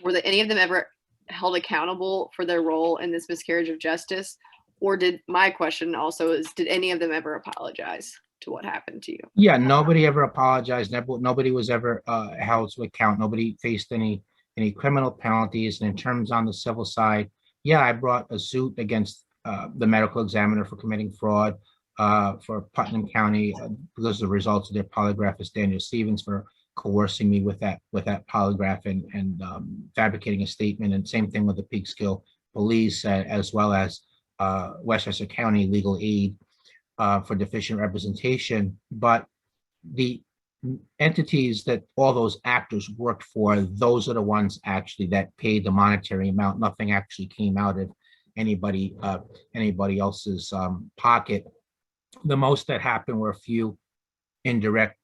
were there any of them ever held accountable for their role in this miscarriage of justice? Or my question also is, did any of them ever apologize to what happened to you? Yeah, nobody ever apologized. Nobody was ever held to account. Nobody faced any criminal penalties. And in terms on the civil side, yeah, I brought a suit against the medical examiner for committing fraud for Putnam County because of the results of their polygraphist Daniel Stevens for coercing me with that polygraph and fabricating a statement. And same thing with the Peekskill Police, as well as Westchester County Legal Aid for deficient representation. But the entities that all those actors worked for, those are the ones actually that paid the monetary amount. Nothing actually came out of anybody else's pocket. The most that happened were a few indirect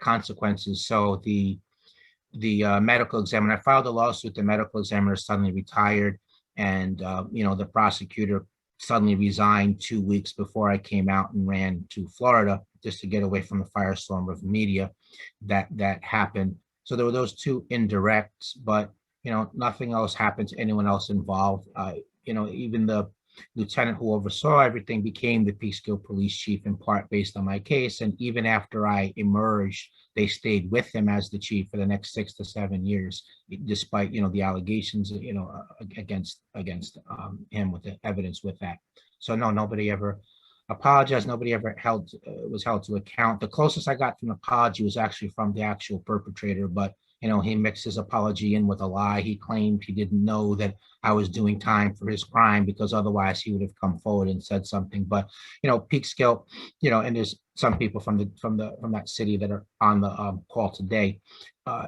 consequences. So the medical examiner, I filed a lawsuit. The medical examiner suddenly retired, and the prosecutor suddenly resigned 2 weeks before I came out and ran to Florida just to get away from the firestorm of media that happened. So there were those two indirects, but nothing else happened to anyone else involved. Even the lieutenant who oversaw everything became the Peekskill Police Chief in part based on my case. And even after I emerged, they stayed with him as the chief for the next 6 to 7 years, despite the allegations against him with the evidence with that. So no, nobody ever apologized. Nobody ever was held to account. The closest I got from an apology was actually from the actual perpetrator, but he mixed his apology in with a lie. He claimed he didn't know that I was doing time for his crime because otherwise he would have come forward and said something. But Peekskill, and there's some people from that city that are on the call today.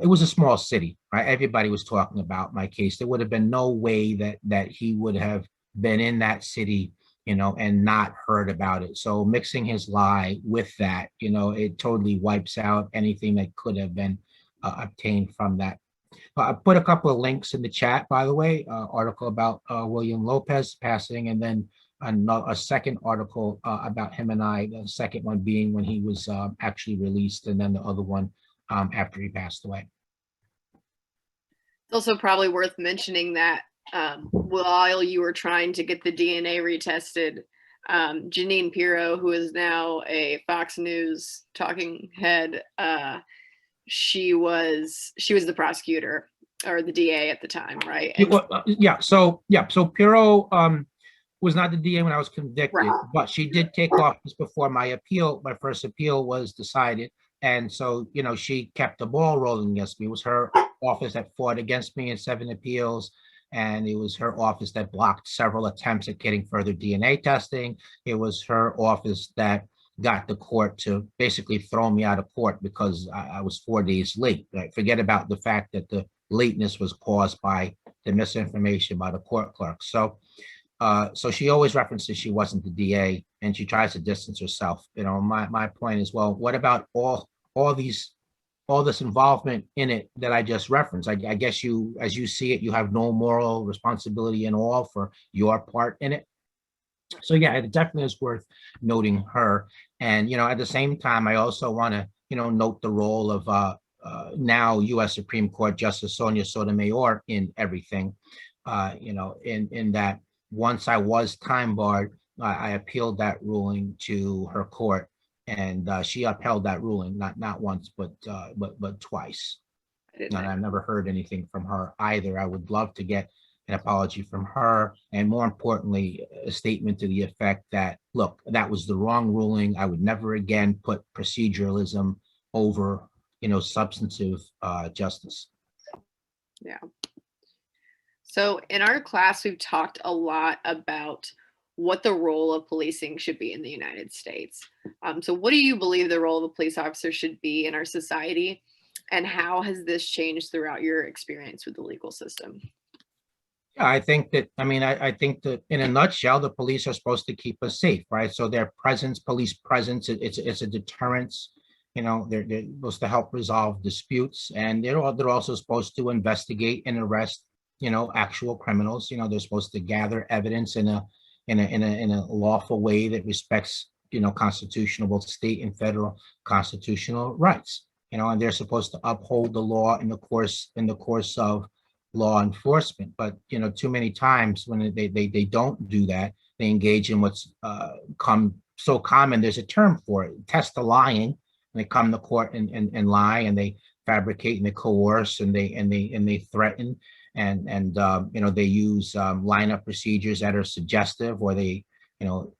It was a small city, right? Everybody was talking about my case. There would have been no way that he would have been in that city, and not heard about it. So mixing his lie with that, it totally wipes out anything that could have been obtained from that. I put a couple of links in the chat, by the way, article about William Lopez passing, and then a second article about him and I, the second one being when he was actually released, and then the other one after he passed away. It's also probably worth mentioning that while you were trying to get the DNA retested, Jeanine Pirro, who is now a Fox News talking head, she was the prosecutor or the DA at the time, right? So Pirro was not the DA when I was convicted, right, but she did take office before my first appeal was decided. And so, she kept the ball rolling against me. It was her office that fought against me in 7 appeals. And it was her office that blocked several attempts at getting further DNA testing. It was her office that got the court to basically throw me out of court because I was 4 days late. Right? Forget about the fact that the lateness was caused by the misinformation by the court clerk. So she always references she wasn't the DA, and she tries to distance herself. My point is, well, what about all this involvement in it that I just referenced? I guess you, as you see it, you have no moral responsibility in all for your part in it. So yeah, it definitely is worth noting her. And, at the same time, I also want to, note the role of now U.S. Supreme Court Justice Sonia Sotomayor in everything, in that once I was time barred, I appealed that ruling to her court, and she upheld that ruling, not once, but twice. And I've never heard anything from her either. I would love to get an apology from her, and more importantly, a statement to the effect that, look, that was the wrong ruling. I would never again put proceduralism over, substantive justice. Yeah. So in our class, we've talked a lot about what the role of policing should be in the United States. So what do you believe the role of a police officer should be in our society? And how has this changed throughout your experience with the legal system? Yeah, I think that, I think that in a nutshell, the police are supposed to keep us safe, right? So their presence, police presence, it's a deterrence. They're supposed to help resolve disputes, and they're also supposed to investigate and arrest, actual criminals. They're supposed to gather evidence in a lawful way that respects, constitutional, both state and federal constitutional rights. And they're supposed to uphold the law in the course of law enforcement. But too many times when they don't do that, they engage in what's come so common. There's a term for it, test of lying. And they come to court and lie, and they fabricate and they coerce and they threaten, and they use lineup procedures that are suggestive, or they you know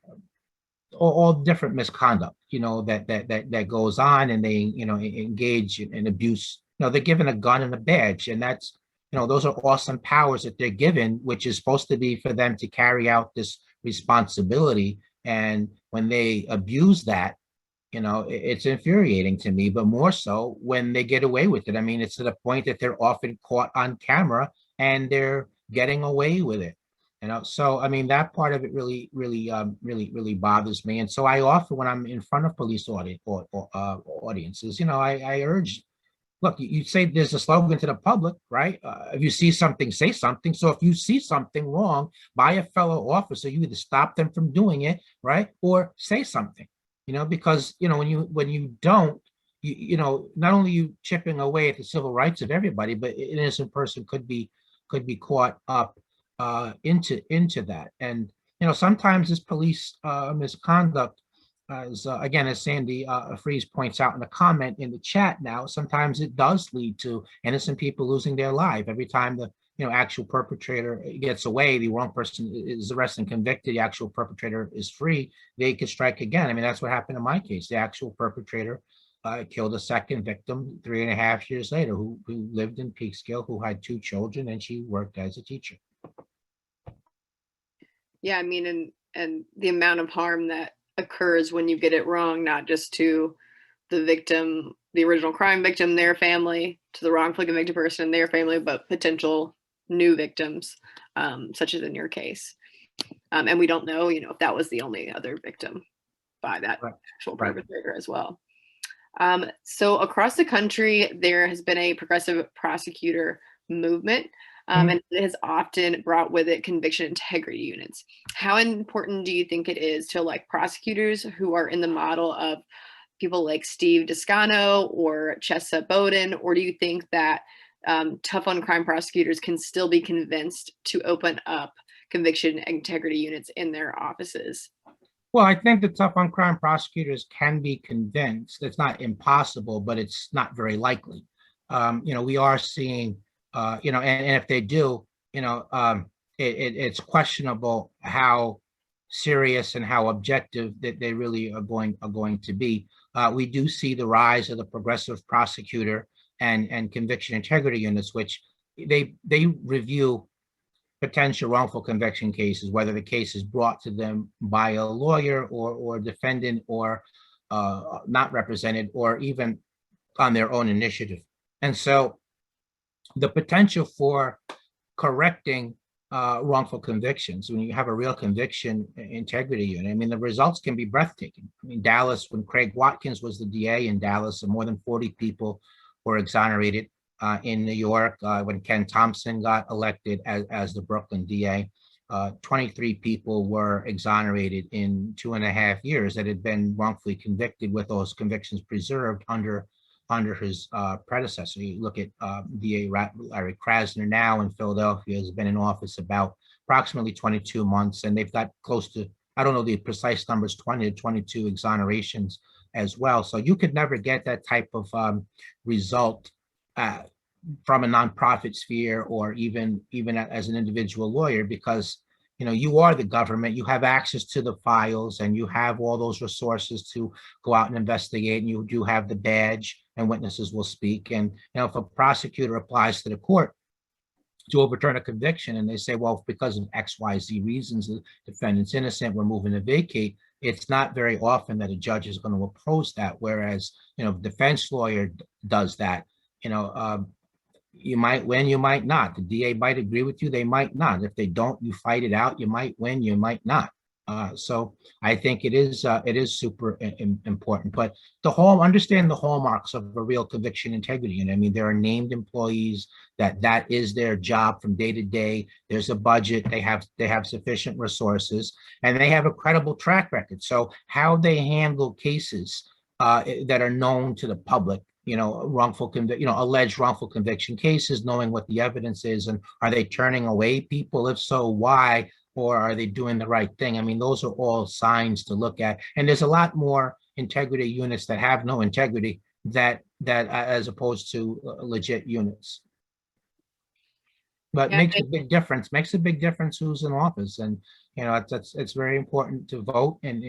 all different misconduct that goes on, and they engage in abuse. They're given a gun and a badge, and that's those are awesome powers that they're given, which is supposed to be for them to carry out this responsibility. And when they abuse that, it's infuriating to me, but more so when they get away with it. I mean, it's to the point that they're often caught on camera and they're getting away with it. So I mean, that part of it really bothers me. And so I often, when I'm in front of police audiences, I urge, look, you say there's a slogan to the public, right? If you see something, say something. So if you see something wrong by a fellow officer, you either stop them from doing it, right, or say something. Because when you don't, not only you chipping away at the civil rights of everybody, but an innocent person could be caught up into that. And sometimes this police misconduct, again, as Sandy Fries points out in the comment in the chat now, sometimes it does lead to innocent people losing their life. Every time the actual perpetrator gets away, the wrong person is arrested and convicted, the actual perpetrator is free, they could strike again. I mean, that's what happened in my case. The actual perpetrator killed a second victim 3.5 years later, who lived in Peekskill, who had 2 children, and she worked as a teacher. Yeah, I mean, and the amount of harm that occurs when you get it wrong, not just to the victim, the original crime victim, their family, to the wrongfully convicted person and their family, but potential new victims, such as in your case. And we don't know, if that was the only other victim by that actual perpetrator as well. So across the country, there has been a progressive prosecutor movement. And it has often brought with it conviction integrity units. How important do you think it is to elect prosecutors who are in the model of people like Steve Descano or Chesa Bowden? Or do you think that tough on crime prosecutors can still be convinced to open up conviction integrity units in their offices? Well, I think the tough on crime prosecutors can be convinced. It's not impossible, but it's not very likely. We are seeing and if they do, it's questionable how serious and how objective that they really are going to be. We do see the rise of the progressive prosecutor and conviction integrity units, which they review potential wrongful conviction cases, whether the case is brought to them by a lawyer or defendant, or not represented, or even on their own initiative. And so the potential for correcting wrongful convictions, when you have a real conviction integrity unit, I mean, the results can be breathtaking. I mean, Dallas, when Craig Watkins was the DA in Dallas, more than 40 people were exonerated. In New York, when Ken Thompson got elected as the Brooklyn DA, 23 people were exonerated in 2.5 years that had been wrongfully convicted, with those convictions preserved under his predecessor. You look at DA Larry Krasner now in Philadelphia, has been in office about approximately 22 months, and they've got close to, I don't know the precise numbers, 20 to 22 exonerations as well. So you could never get that type of result from a nonprofit sphere, or even as an individual lawyer, because you are the government, you have access to the files, and you have all those resources to go out and investigate, and you do have the badge, and witnesses will speak. And if a prosecutor applies to the court to overturn a conviction, and they say, well, because of X, Y, Z reasons, the defendant's innocent, we're moving to vacate. It's not very often that a judge is going to oppose that. Whereas, defense lawyer does that. You might win, you might not. The DA might agree with you, they might not. If they don't, you fight it out. You might win, you might not. So I think it is super important. But understand the hallmarks of a real conviction integrity. And I mean, there are named employees that is their job from day to day. There's a budget. They have sufficient resources, and they have a credible track record. So how they handle cases that are known to the public, alleged wrongful conviction cases, knowing what the evidence is, and are they turning away people? If so, why? Or are they doing the right thing? I mean, those are all signs to look at. And there's a lot more integrity units that have no integrity that as opposed to legit units. But makes a big difference. Makes a big difference who's in office, and it's very important to vote and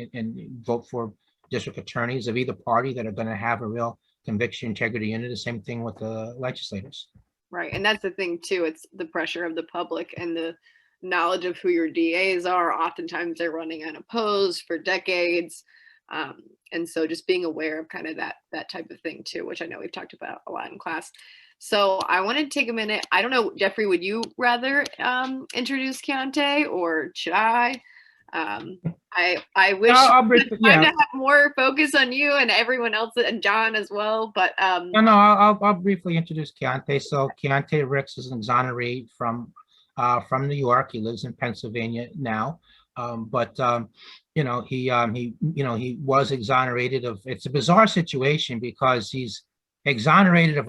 vote for district attorneys of either party that are going to have a real conviction integrity unit. The same thing with the legislators. Right, and that's the thing too. It's the pressure of the public and the knowledge of who your DAs are. Oftentimes they're running unopposed for decades. And so just being aware of kind of that type of thing too, which I know we've talked about a lot in class. So I want to take a minute. I don't know, Jeffrey, would you rather introduce Keontae, or should I? I wish to have more focus on you and everyone else, and John as well. But I'll briefly introduce Keontae. So Keontae Ricks is an exoneree from New York. He lives in Pennsylvania now, but he was exonerated of. It's a bizarre situation because he's exonerated of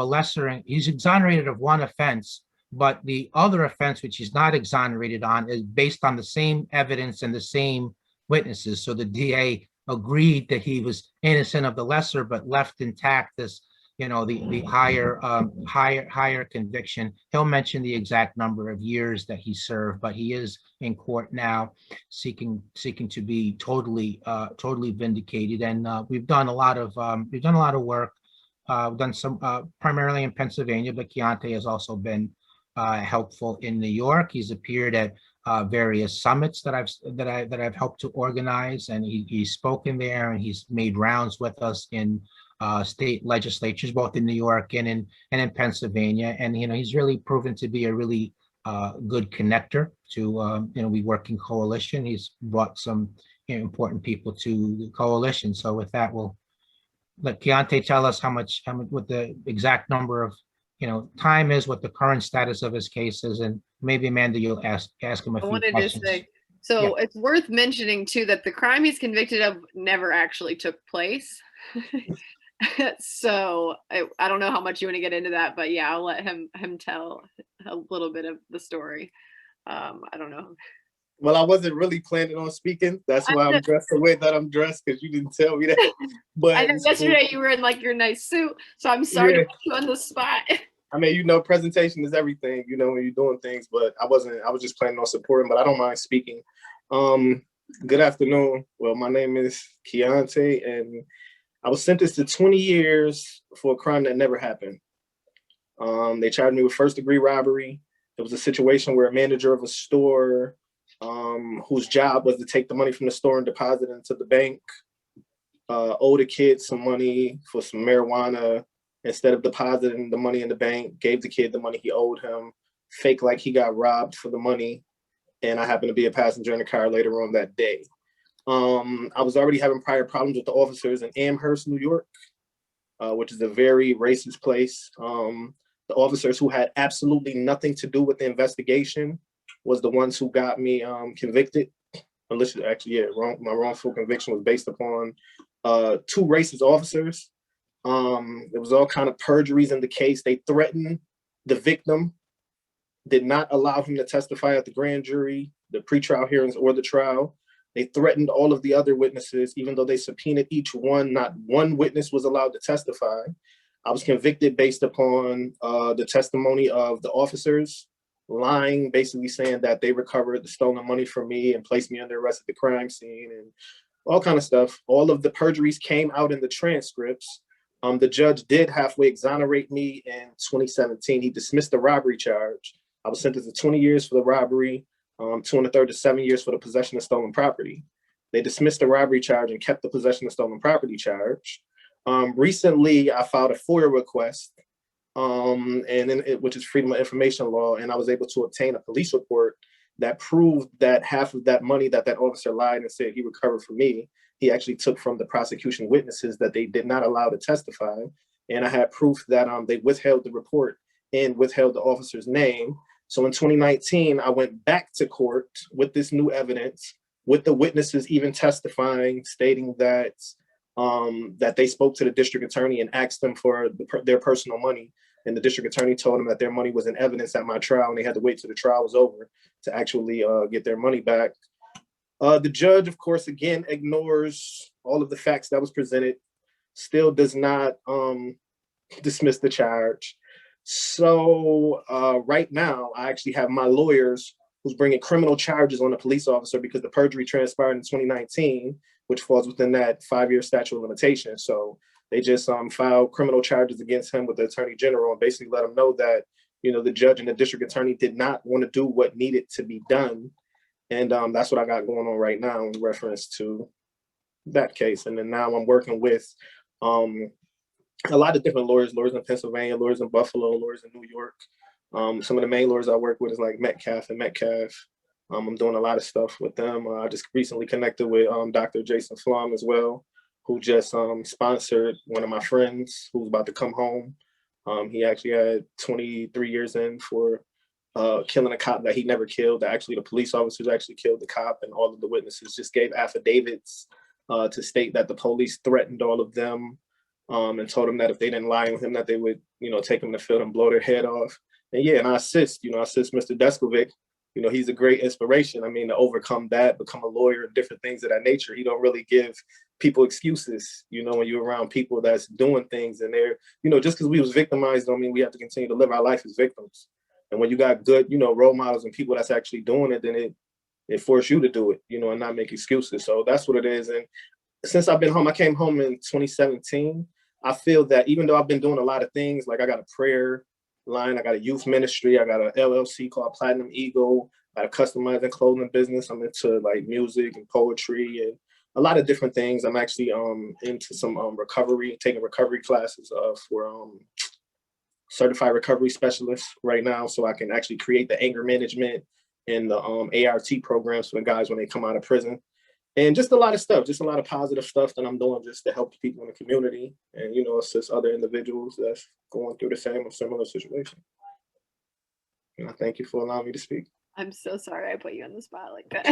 he's exonerated of one offense, but the other offense, which he's not exonerated on, is based on the same evidence and the same witnesses. So the DA agreed that he was innocent of the lesser, but left intact this, the higher conviction. He'll mention the exact number of years that he served, but he is in court now, seeking to be totally vindicated. And we've done a lot of work. We've done some primarily in Pennsylvania, but Keontae has also been helpful in New York. He's appeared at various summits that I've helped to organize, and he's spoken there, and he's made rounds with us in state legislatures, both in New York and in Pennsylvania. And he's really proven to be a really good connector to we work in coalition. He's brought some important people to the coalition. So with that, we'll let Keontae tell us how much what the exact number of time is, what the current status of his case is, and maybe Amanda, you'll ask him a few questions. It's worth mentioning too that the crime he's convicted of never actually took place. So I don't know how much you want to get into that, but yeah, I'll let him tell a little bit of the story. I don't know. Well, I wasn't really planning on speaking. That's why I'm dressed the way that I'm dressed, because you didn't tell me that. But I know yesterday you were in like your nice suit, so I'm sorry to put you on the spot. I mean, presentation is everything, when you're doing things, but I was just planning on supporting, but I don't mind speaking. Good afternoon. Well, my name is Keontae, and I was sentenced to 20 years for a crime that never happened. They charged me with first-degree robbery. It was a situation where a manager of a store whose job was to take the money from the store and deposit it into the bank, owed a kid some money for some marijuana. Instead of depositing the money in the bank, gave the kid the money he owed him, fake like he got robbed for the money. And I happened to be a passenger in the car later on that day. I was already having prior problems with the officers in Amherst, New York, which is a very racist place. The officers who had absolutely nothing to do with the investigation was the ones who got me convicted. My wrongful conviction was based upon two racist officers. There was all kind of perjuries in the case. They threatened the victim, did not allow him to testify at the grand jury, the pretrial hearings, or the trial. They threatened all of the other witnesses, even though they subpoenaed each one. Not one witness was allowed to testify. I was convicted based upon the testimony of the officers lying, basically saying that they recovered the stolen money from me and placed me under arrest at the crime scene and all kind of stuff. All of the perjuries came out in the transcripts. The judge did halfway exonerate me in 2017. He dismissed the robbery charge. I was sentenced to 20 years for the robbery, 2 1/3 to 7 years for the possession of stolen property. They dismissed the robbery charge and kept the possession of stolen property charge. Recently, I filed a FOIA request, which is Freedom of Information Law, and I was able to obtain a police report that proved that half of that money that officer lied and said he recovered from me, he actually took from the prosecution witnesses that they did not allow to testify. And I had proof that they withheld the report and withheld the officer's name. So in 2019, I went back to court with this new evidence, with the witnesses even testifying, stating that that they spoke to the district attorney and asked them for their personal money. And the district attorney told them that their money was in evidence at my trial, and they had to wait till the trial was over to actually get their money back. The judge, of course, again, ignores all of the facts that was presented, still does not dismiss the charge. So right now, I actually have my lawyers who's bringing criminal charges on the police officer because the perjury transpired in 2019, which falls within that 5-year statute of limitations. So they just filed criminal charges against him with the attorney general and basically let him know that, you know, the judge and the district attorney did not want to do what needed to be done. And that's what I got going on right now in reference to that case. And then now I'm working with a lot of different lawyers in Pennsylvania, lawyers in Buffalo, lawyers in New York. Some of the main lawyers I work with is like Metcalf and Metcalf. I'm doing a lot of stuff with them. I just recently connected with Dr. Jason Flom as well, who just sponsored one of my friends who's about to come home. He actually had 23 years in for killing a cop that he never killed. Actually, the police officers actually killed the cop, and all of the witnesses just gave affidavits to state that the police threatened all of them and told them that if they didn't lie with him, that they would, you know, take him to the field and blow their head off. And yeah, and I assist Mr. Deskovic. You know, he's a great inspiration. I mean, to overcome that, become a lawyer and different things of that nature. He don't really give people excuses, you know, when you're around people that's doing things and they're, you know, just because we was victimized don't mean we have to continue to live our life as victims. And when you got good, you know, role models and people that's actually doing it, then it forces you to do it, you know, and not make excuses. So that's what it is. And since I've been home, I came home in 2017. I feel that even though I've been doing a lot of things, like I got a prayer line, I got a youth ministry, I got an LLC called Platinum Eagle, I got a customizing clothing business. I'm into like music and poetry and a lot of different things. I'm actually into some recovery, taking recovery classes for certified recovery specialists right now, so I can actually create the anger management and the ART programs for the guys when they come out of prison. And just a lot of stuff, just a lot of positive stuff that I'm doing just to help people in the community and, you know, assist other individuals that's going through the same or similar situation. And I thank you for allowing me to speak. I'm so sorry I put you on the spot like that.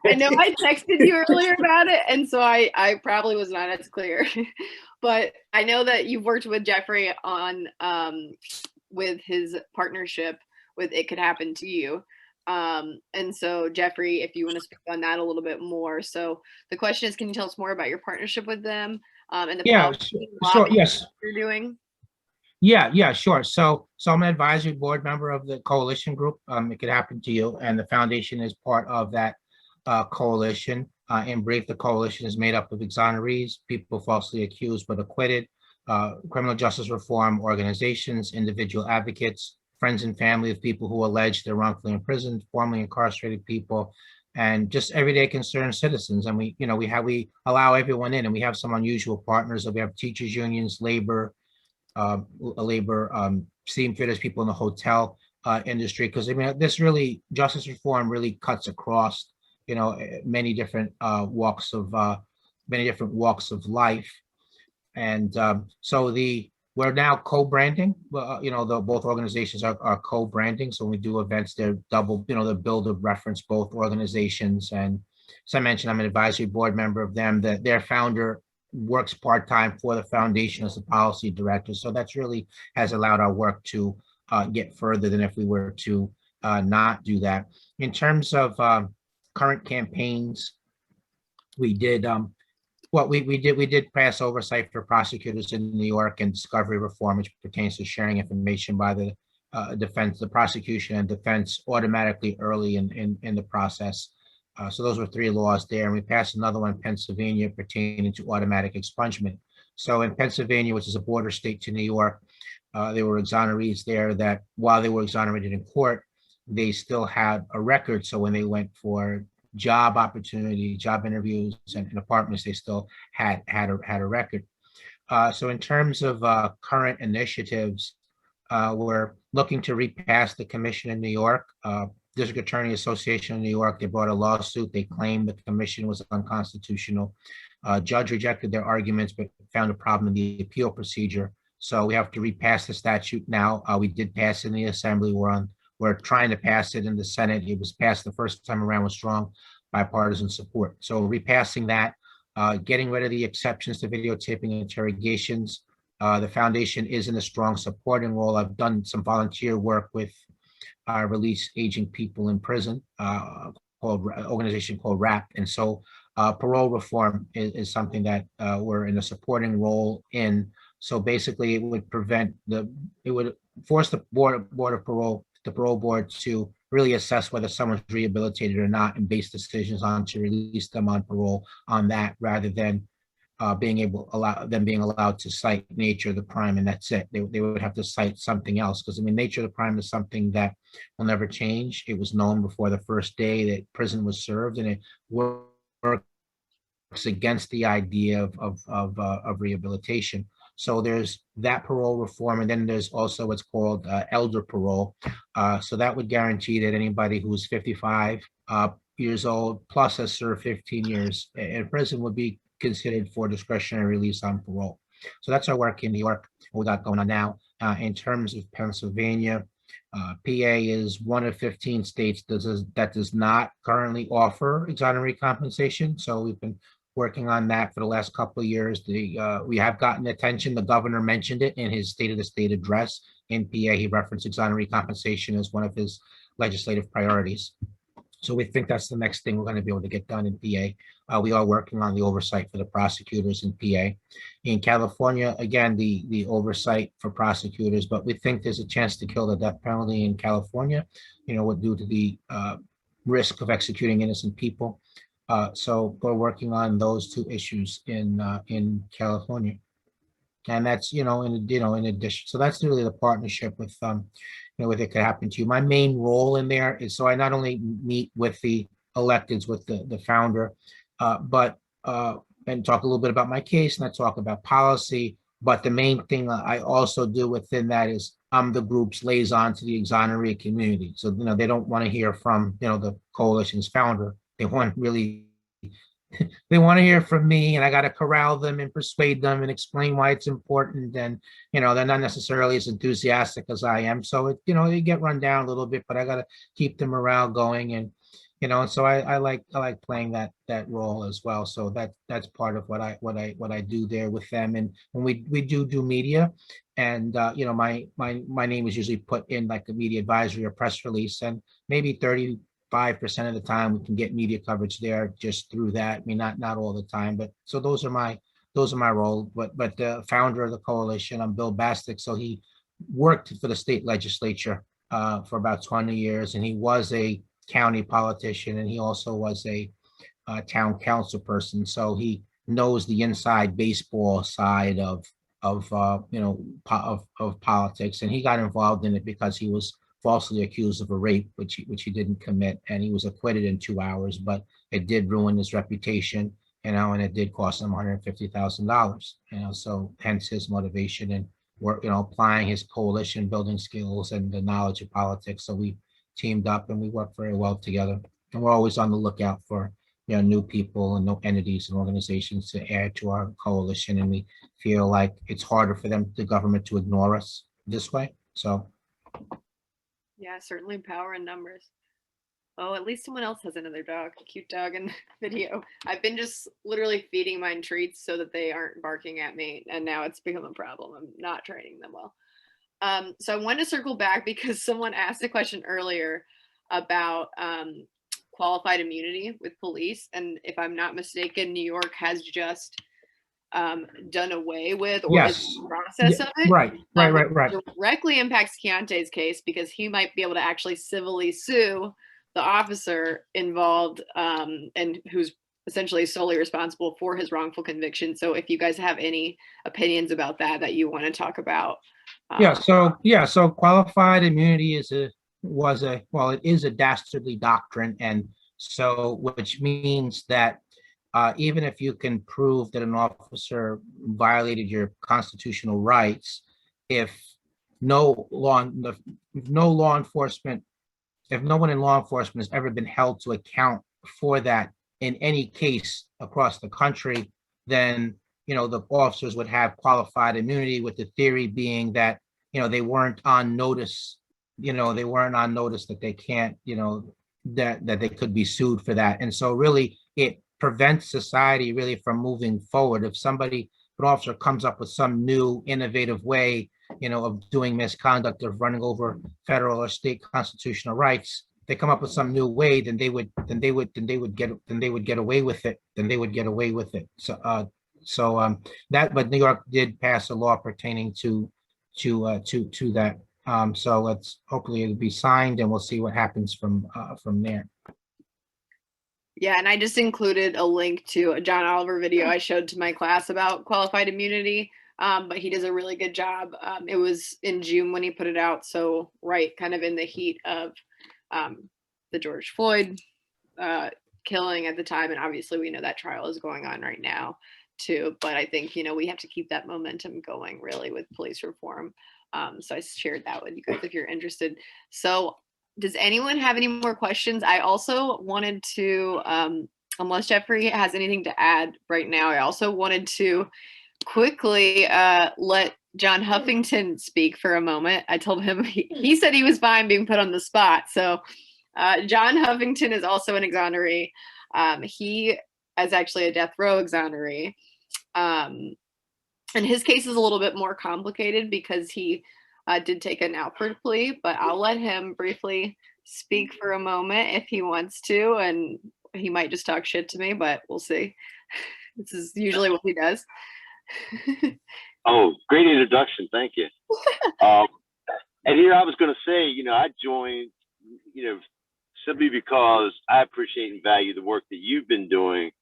I know I texted you earlier about it, and so I probably was not as clear. But I know that you've worked with Jeffrey on with his partnership with It Could Happen to You. And so Jeffrey, if you want to speak on that a little bit more. So the question is, can you tell us more about your partnership with them and the sure, yes, you're doing? Yeah, sure. So I'm an advisory board member of the coalition group. It Could Happen to You, and the foundation is part of that coalition. In brief, the coalition is made up of exonerees, people falsely accused but acquitted, criminal justice reform organizations, individual advocates, friends and family of people who allege they're wrongfully imprisoned, formerly incarcerated people, and just everyday concerned citizens. And we allow everyone in, and we have some unusual partners. So we have teachers unions, labor, seamsters, people in the hotel industry, because I mean, this really, justice reform really cuts across, you know, many different walks of life. And so we're now co-branding. You know, both organizations are co-branding. So when we do events, they're double, you know, the bill to reference both organizations. And as I mentioned, I'm an advisory board member of them. That their founder works part-time for the foundation as a policy director. So that's really has allowed our work to get further than if we were to not do that. In terms of current campaigns, we did we did pass oversight for prosecutors in New York and discovery reform, which pertains to sharing information by the defense, the prosecution and defense automatically early in the process. So those were 3 laws there, and we passed another one in Pennsylvania pertaining to automatic expungement. So in Pennsylvania, which is a border state to New York, there were exonerees there that while they were exonerated in court, they still had a record. So when they went for job opportunity, job interviews and apartments, they still had a record. So in terms of current initiatives, we're looking to repass the commission in New York. District Attorney Association in New York, they brought a lawsuit. They claimed that the commission was unconstitutional. Judge rejected their arguments, but found a problem in the appeal procedure. So we have to repass the statute now. We did pass it in the Assembly. We're trying to pass it in the Senate. It was passed the first time around with strong bipartisan support. So repassing that, getting rid of the exceptions to videotaping interrogations. The foundation is in a strong supporting role. I've done some volunteer work with release aging people in prison, called organization called RAP. And so parole reform is something that we're in a supporting role in. So basically it would force the board of parole, the parole board, to really assess whether someone's rehabilitated or not and base decisions on to release them on parole on that, rather than being allowed to cite nature of the crime, and that's it. They would have to cite something else, because I mean, nature of the crime is something that will never change. It was known before the first day that prison was served, and it works against the idea of rehabilitation. So there's that parole reform, and then there's also what's called elder parole. So that would guarantee that anybody who's 55 years old plus has served 15 years in prison would be considered for discretionary release on parole. So that's our work in New York, what we got going on now. In terms of Pennsylvania, PA is one of 15 states that does not currently offer exonerated compensation. So we've been working on that for the last couple of years. We have gotten attention. The governor mentioned it in his State of the State address. In PA, he referenced exonerated compensation as one of his legislative priorities. So we think that's the next thing we're going to be able to get done in PA. We are working on the oversight for the prosecutors in PA. In California, again, the oversight for prosecutors, but we think there's a chance to kill the death penalty in California, due to the risk of executing innocent people. So we're working on those two issues in California. And that's, in addition, so that's really the partnership with, what it could happen to you. My main role in there is, so I not only meet with the electeds, with the founder, but and talk a little bit about my case, and I talk about policy. But the main thing I also do within that is I'm the group's liaison to the exonerated community. So, they don't want to hear from, the coalition's founder. They want to hear from me, and I got to corral them and persuade them and explain why it's important. And, they're not necessarily as enthusiastic as I am. So, you get run down a little bit, but I got to keep the morale going. And, so I like playing that role as well. So that's part of what I do there with them. And when we do media, and, my name is usually put in like a media advisory or press release, and maybe 35% of the time we can get media coverage there just through that. I mean, not all the time, but so those are my role. But the founder of the coalition, I'm Bill Bastic. So he worked for the state legislature for about 20 years, and he was a county politician, and he also was a town council person. So he knows the inside baseball side of politics, and he got involved in it because he was falsely accused of a rape, which he didn't commit, and he was acquitted in 2 hours, but it did ruin his reputation, and it did cost him $150,000, so hence his motivation and work, applying his coalition building skills and the knowledge of politics. So we teamed up and we work very well together, and we're always on the lookout for new people and new entities and organizations to add to our coalition, and we feel like it's harder for the government to ignore us this way. So yeah, certainly power in numbers. Oh, at least someone else has another dog, cute dog in the video. I've been just literally feeding mine treats so that they aren't barking at me, and now it's become a problem. I'm not training them well. So I wanted to circle back because someone asked a question earlier about qualified immunity with police, and if I'm not mistaken, New York has just done away with, or yes, is in the process of it. Right. Directly impacts Keontae's case because he might be able to actually civilly sue the officer involved, and who's essentially solely responsible for his wrongful conviction. So if you guys have any opinions about that you want to talk about. So qualified immunity is it is a dastardly doctrine, and so which means that even if you can prove that an officer violated your constitutional rights, if no law, if no law enforcement, if no one in law enforcement has ever been held to account for that in any case across the country, then the officers would have qualified immunity, with the theory being that they weren't on notice, that they can't, that they could be sued for that. And so really it prevents society really from moving forward. If an officer comes up with some new innovative way, of doing misconduct, of running over federal or state constitutional rights, they come up with some new way, then they would get away with it. But New York did pass a law pertaining to that. So hopefully it'll be signed, and we'll see what happens from there. Yeah, and I just included a link to a John Oliver video I showed to my class about qualified immunity, but he does a really good job. It was in June when he put it out, so right kind of in the heat of the George Floyd killing at the time, and obviously we know that trial is going on right now too, but I think we have to keep that momentum going really with police reform. So I shared that with you guys if you're interested. So does anyone have any more questions? I also wanted to, unless Jeffrey has anything to add right now, I also wanted to quickly let John Huffington speak for a moment. I told him, he said he was fine being put on the spot. So John Huffington is also an exoneree. He is actually a death row exoneree. And his case is a little bit more complicated because he did take an Alford plea, but I'll let him briefly speak for a moment if he wants to, and he might just talk shit to me, but we'll see. This is usually what he does. Oh, great introduction. Thank you. And here I was going to say, I joined, simply because I appreciate and value the work that you've been doing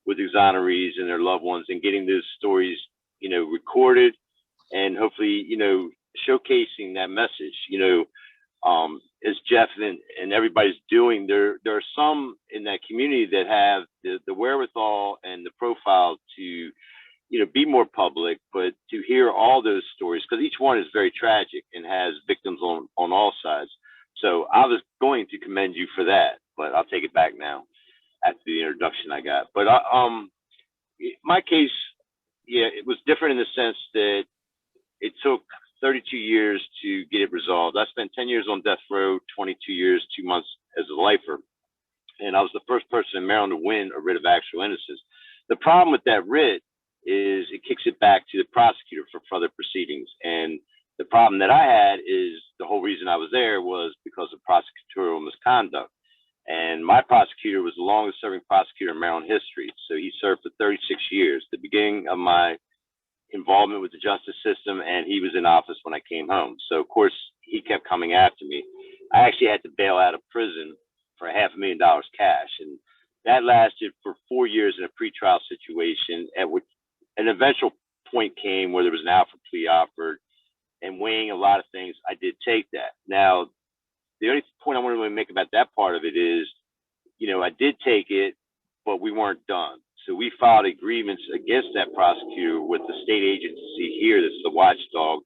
with exonerees and their loved ones, and getting those stories, recorded, and hopefully, showcasing that message. As Jeff and everybody's doing, there are some in that community that have the wherewithal and the profile to, be more public, but to hear all those stories, because each one is very tragic and has victims on all sides. So I was going to commend you for that, but I'll take it back now after the introduction I got. But my case, yeah, it was different in the sense that it took 32 years to get it resolved. I spent 10 years on death row, 22 years, 2 months as a lifer. And I was the first person in Maryland to win a writ of actual innocence. The problem with that writ is it kicks it back to the prosecutor for further proceedings. And the problem that I had is the whole reason I was there was because of prosecutorial misconduct. And my prosecutor was the longest serving prosecutor in Maryland history. So he served for 36 years, the beginning of my involvement with the justice system, and he was in office when I came home. So of course he kept coming after me. I actually had to bail out of prison for $500,000 cash, and that lasted for 4 years in a pretrial situation, at which an eventual point came where there was an Alford plea offered, and weighing a lot of things, I did take that. Now, the only point I want to make about that part of it is, I did take it, but we weren't done. So we filed a grievance against that prosecutor with the state agency here, that's the watchdog,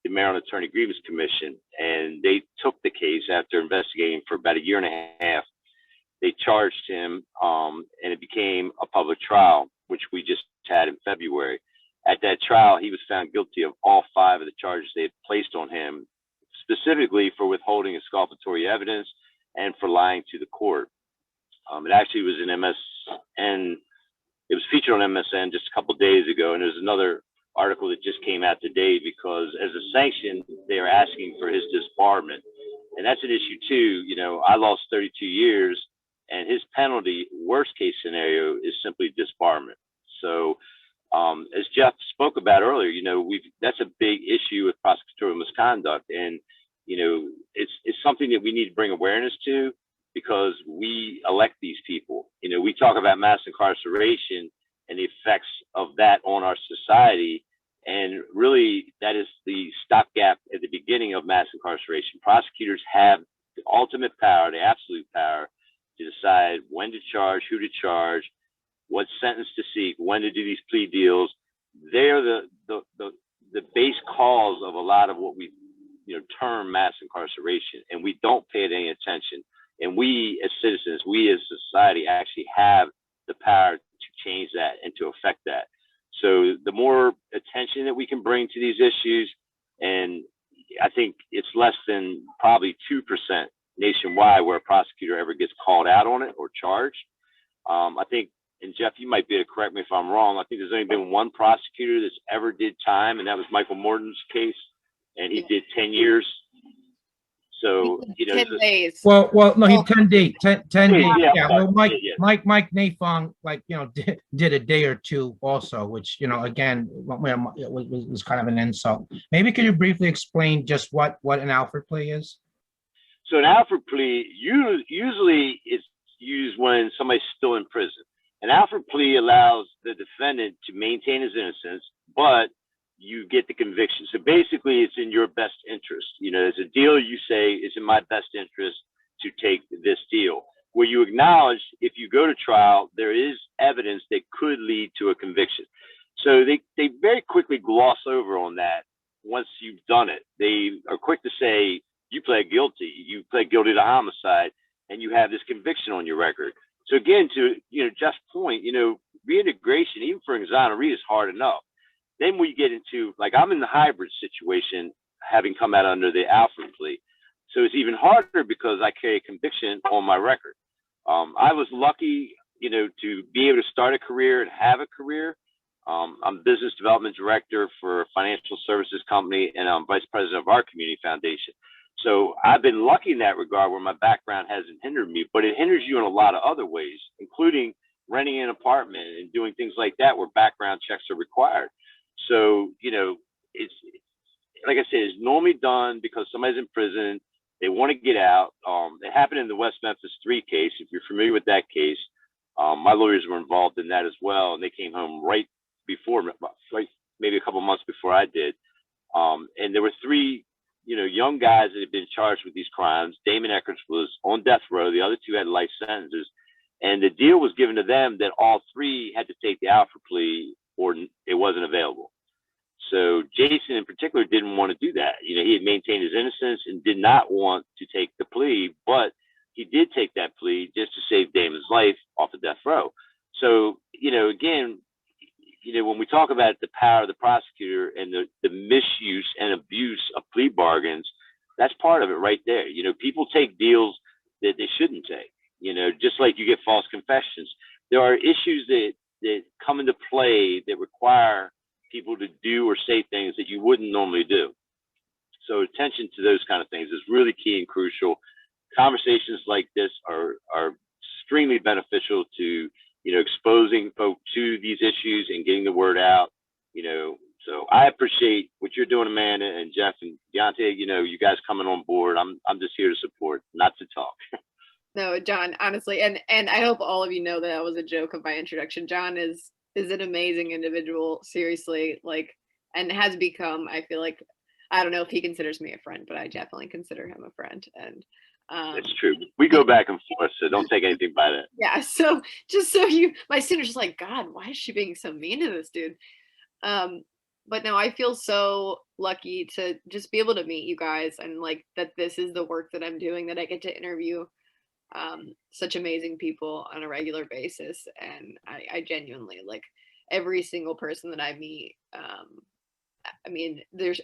the Maryland Attorney Grievance Commission. And they took the case after investigating for about 1.5 years. They charged him, and it became a public trial, which we just had in February. At that trial, he was found guilty of all 5 of the charges they had placed on him, specifically for withholding exculpatory evidence and for lying to the court. It actually was in MSN. It was featured on MSN just a couple of days ago, and there's another article that just came out today, because as a sanction, they are asking for his disbarment. And that's an issue too. I lost 32 years, and his penalty, worst case scenario, is simply disbarment. So as Jeff spoke about earlier, that's a big issue with prosecutorial misconduct. And, it's something that we need to bring awareness to, because we elect these people. We talk about mass incarceration and the effects of that on our society. And really, that is the stopgap at the beginning of mass incarceration. Prosecutors have ultimate power, the absolute power to decide when to charge, who to charge, what sentence to seek, when to do these plea deals. They're the base cause of a lot of what we term mass incarceration, and we don't pay it any attention. And we as citizens, we as society actually have the power to change that and to affect that. So the more attention that we can bring to these issues, and I think it's less than probably 2% nationwide where a prosecutor ever gets called out on it or charged. I think, and Jeff, you might be able to correct me if I'm wrong, I think there's only been one prosecutor that's ever did time, and that was Michael Morton's case, and he did 10 years. So, 10 days. Well, no, he 10 days. Yeah, Yeah, well, Mike Nafong, did a day or two also, which, again, was kind of an insult. Maybe could you briefly explain just what an Alford plea is? So an Alford plea usually is used when somebody's still in prison. An Alford plea allows the defendant to maintain his innocence, but you get the conviction. So basically, it's in your best interest. It's a deal you say is in my best interest to take this deal, where you acknowledge if you go to trial, there is evidence that could lead to a conviction. So they very quickly gloss over on that once you've done it. They are quick to say, you pled guilty to homicide, and you have this conviction on your record. So again, to Jeff's point, reintegration, even for exoneree, is hard enough. Then we get into, like, I'm in the hybrid situation, having come out under the Alford plea. So it's even harder because I carry a conviction on my record. I was lucky, to be able to start a career and have a career. I'm business development director for a financial services company, and I'm vice president of our community foundation. So I've been lucky in that regard where my background hasn't hindered me, but it hinders you in a lot of other ways, including renting an apartment and doing things like that where background checks are required. So, it's like I said, it's normally done because somebody's in prison. They want to get out. It happened in the West Memphis 3 case. If you're familiar with that case, my lawyers were involved in that as well. And they came home right before, maybe a couple months before I did. And there were 3, young guys that had been charged with these crimes. Damon Eckers was on death row. The other 2 had life sentences. And the deal was given to them that all 3 had to take the Alford plea or it wasn't available. So Jason in particular didn't want to do that. He had maintained his innocence and did not want to take the plea, but he did take that plea just to save Damon's life off of death row. So, again, when we talk about the power of the prosecutor and the misuse and abuse of plea bargains, that's part of it right there. People take deals that they shouldn't take, just like you get false confessions. There are issues that come into play that require people to do or say things that you wouldn't normally do. So attention to those kind of things is really key and crucial. Conversations like this are extremely beneficial to, exposing folks to these issues and getting the word out, So I appreciate what you're doing, Amanda and Jeff and Deontay, you guys coming on board. I'm just here to support, not to talk. No, John, honestly, and I hope all of you know that was a joke of my introduction. John is an amazing individual, seriously, and has become, I feel like, I don't know if he considers me a friend, but I definitely consider him a friend. And it's true. We go back and forth, so don't take anything by that. Yeah, so just so my students are like, God, why is she being so mean to this dude? But no, I feel so lucky to just be able to meet you guys and that this is the work that I'm doing, that I get to interview such amazing people on a regular basis. And I genuinely, every single person that I meet,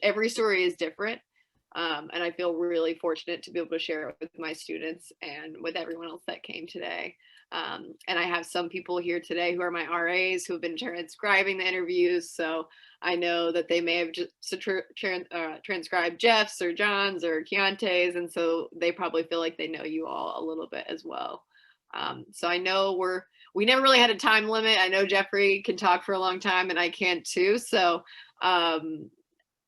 every story is different. And I feel really fortunate to be able to share it with my students and with everyone else that came today. And I have some people here today who are my RAs who have been transcribing the interviews. So I know that they may have just transcribed Jeff's or John's or Keontae's. And so they probably feel like they know you all a little bit as well. So I know we never really had a time limit. I know Jeffrey can talk for a long time and I can too. So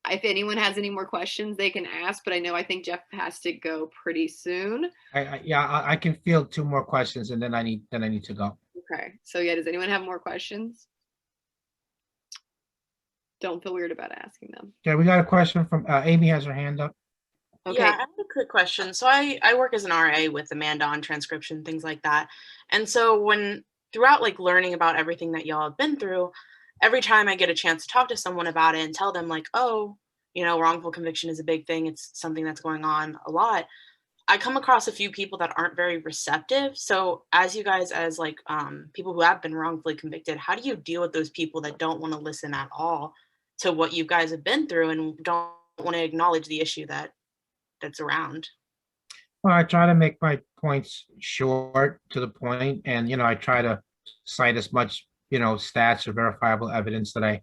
if anyone has any more questions, they can ask, but I think Jeff has to go pretty soon. I can field 2 more questions and then I need to go. Okay. So yeah, does anyone have more questions? Don't feel weird about asking them. Okay, we got a question from Amy has her hand up. Okay. Yeah, I have a quick question. So I work as an RA with Amanda on transcription, things like that. And so when throughout like learning about everything that y'all have been through, every time I get a chance to talk to someone about it and tell them like, oh, wrongful conviction is a big thing. It's something that's going on a lot. I come across a few people that aren't very receptive. So as you guys, as like people who have been wrongfully convicted, how do you deal with those people that don't want to listen at all to what you guys have been through and don't want to acknowledge the issue that's around? Well, I try to make my points short to the point, and I try to cite as much stats or verifiable evidence that I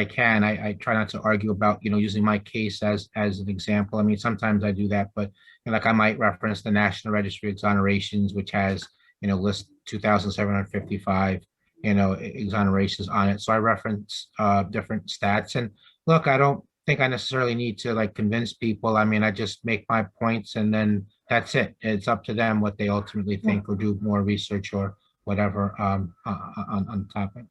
can. I try not to argue about using my case as an example. I mean, sometimes I do that, but like I might reference the National Registry of Exonerations, which has list 2,755 exonerations on it. So I reference different stats, and look, I don't think I necessarily need to like convince people. I mean, I just make my points and then that's it. It's up to them what they ultimately think or do more research or whatever on the topic.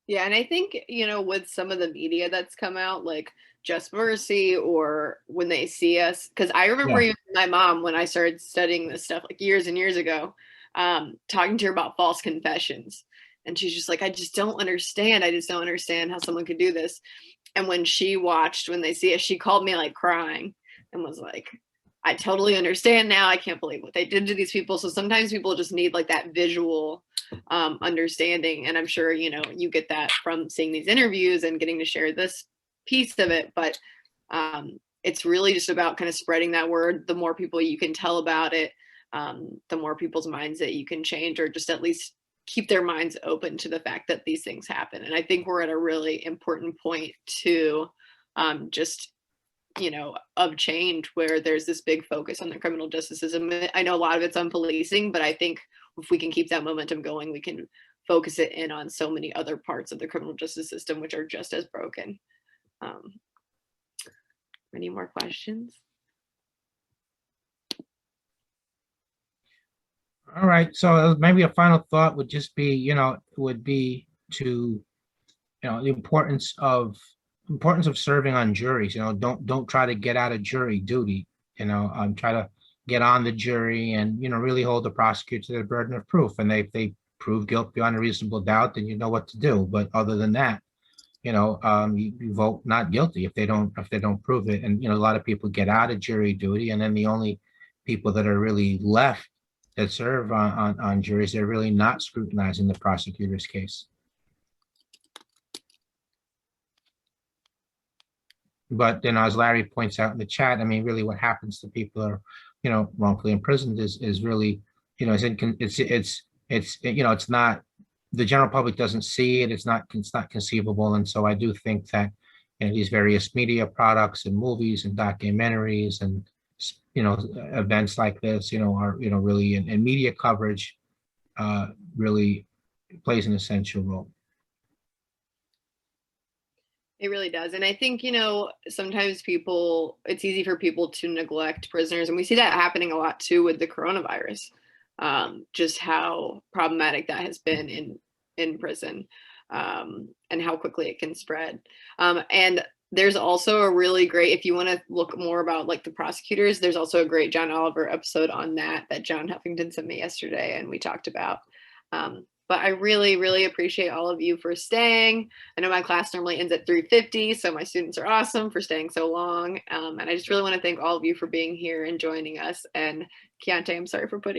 Yeah, and I think, with some of the media that's come out, like Just Mercy, or When They See Us, because I remember Yeah. even my mom, when I started studying this stuff like years and years ago, talking to her about false confessions. And she's just like, I just don't understand. I just don't understand how someone could do this. And when she watched When They See Us, she called me like crying and was like, I totally understand now. I can't believe what they did to these people. So sometimes people just need like that visual understanding. And I'm sure, you get that from seeing these interviews and getting to share this piece of it. But it's really just about kind of spreading that word. The more people you can tell about it, the more people's minds that you can change, or just at least keep their minds open to the fact that these things happen. And I think we're at a really important point to just of change, where there's this big focus on the criminal justice system. I know a lot of it's on policing, but I think if we can keep that momentum going, we can focus it in on so many other parts of the criminal justice system, which are just as broken. Any more questions? All right. So maybe a final thought would just be, would be to, the importance of serving on juries. Don't try to get out of jury duty. Try to get on the jury and really hold the prosecutor to the burden of proof. And if they prove guilt beyond a reasonable doubt, then you know what to do. But other than that, you vote not guilty if they don't prove it. And a lot of people get out of jury duty, and then the only people that are really left that serve on juries, they're really not scrutinizing the prosecutor's case. But then, as Larry points out in the chat, I mean, really, what happens to people who are, wrongfully imprisoned is really, it's not, the general public doesn't see it. It's not conceivable. And so I do think that these various media products and movies and documentaries and events like this, are really, and media coverage really plays an essential role. It really does. And I think, sometimes it's easy for people to neglect prisoners. And we see that happening a lot too with the coronavirus, just how problematic that has been in prison, and how quickly it can spread. And there's also a really great, if you want to look more about like the prosecutors, there's also a great John Oliver episode on that John Huffington sent me yesterday, and we talked about. But I really, really appreciate all of you for staying. I know my class normally ends at 3:50, so my students are awesome for staying so long. And I just really want to thank all of you for being here and joining us. And Keontae, I'm sorry for putting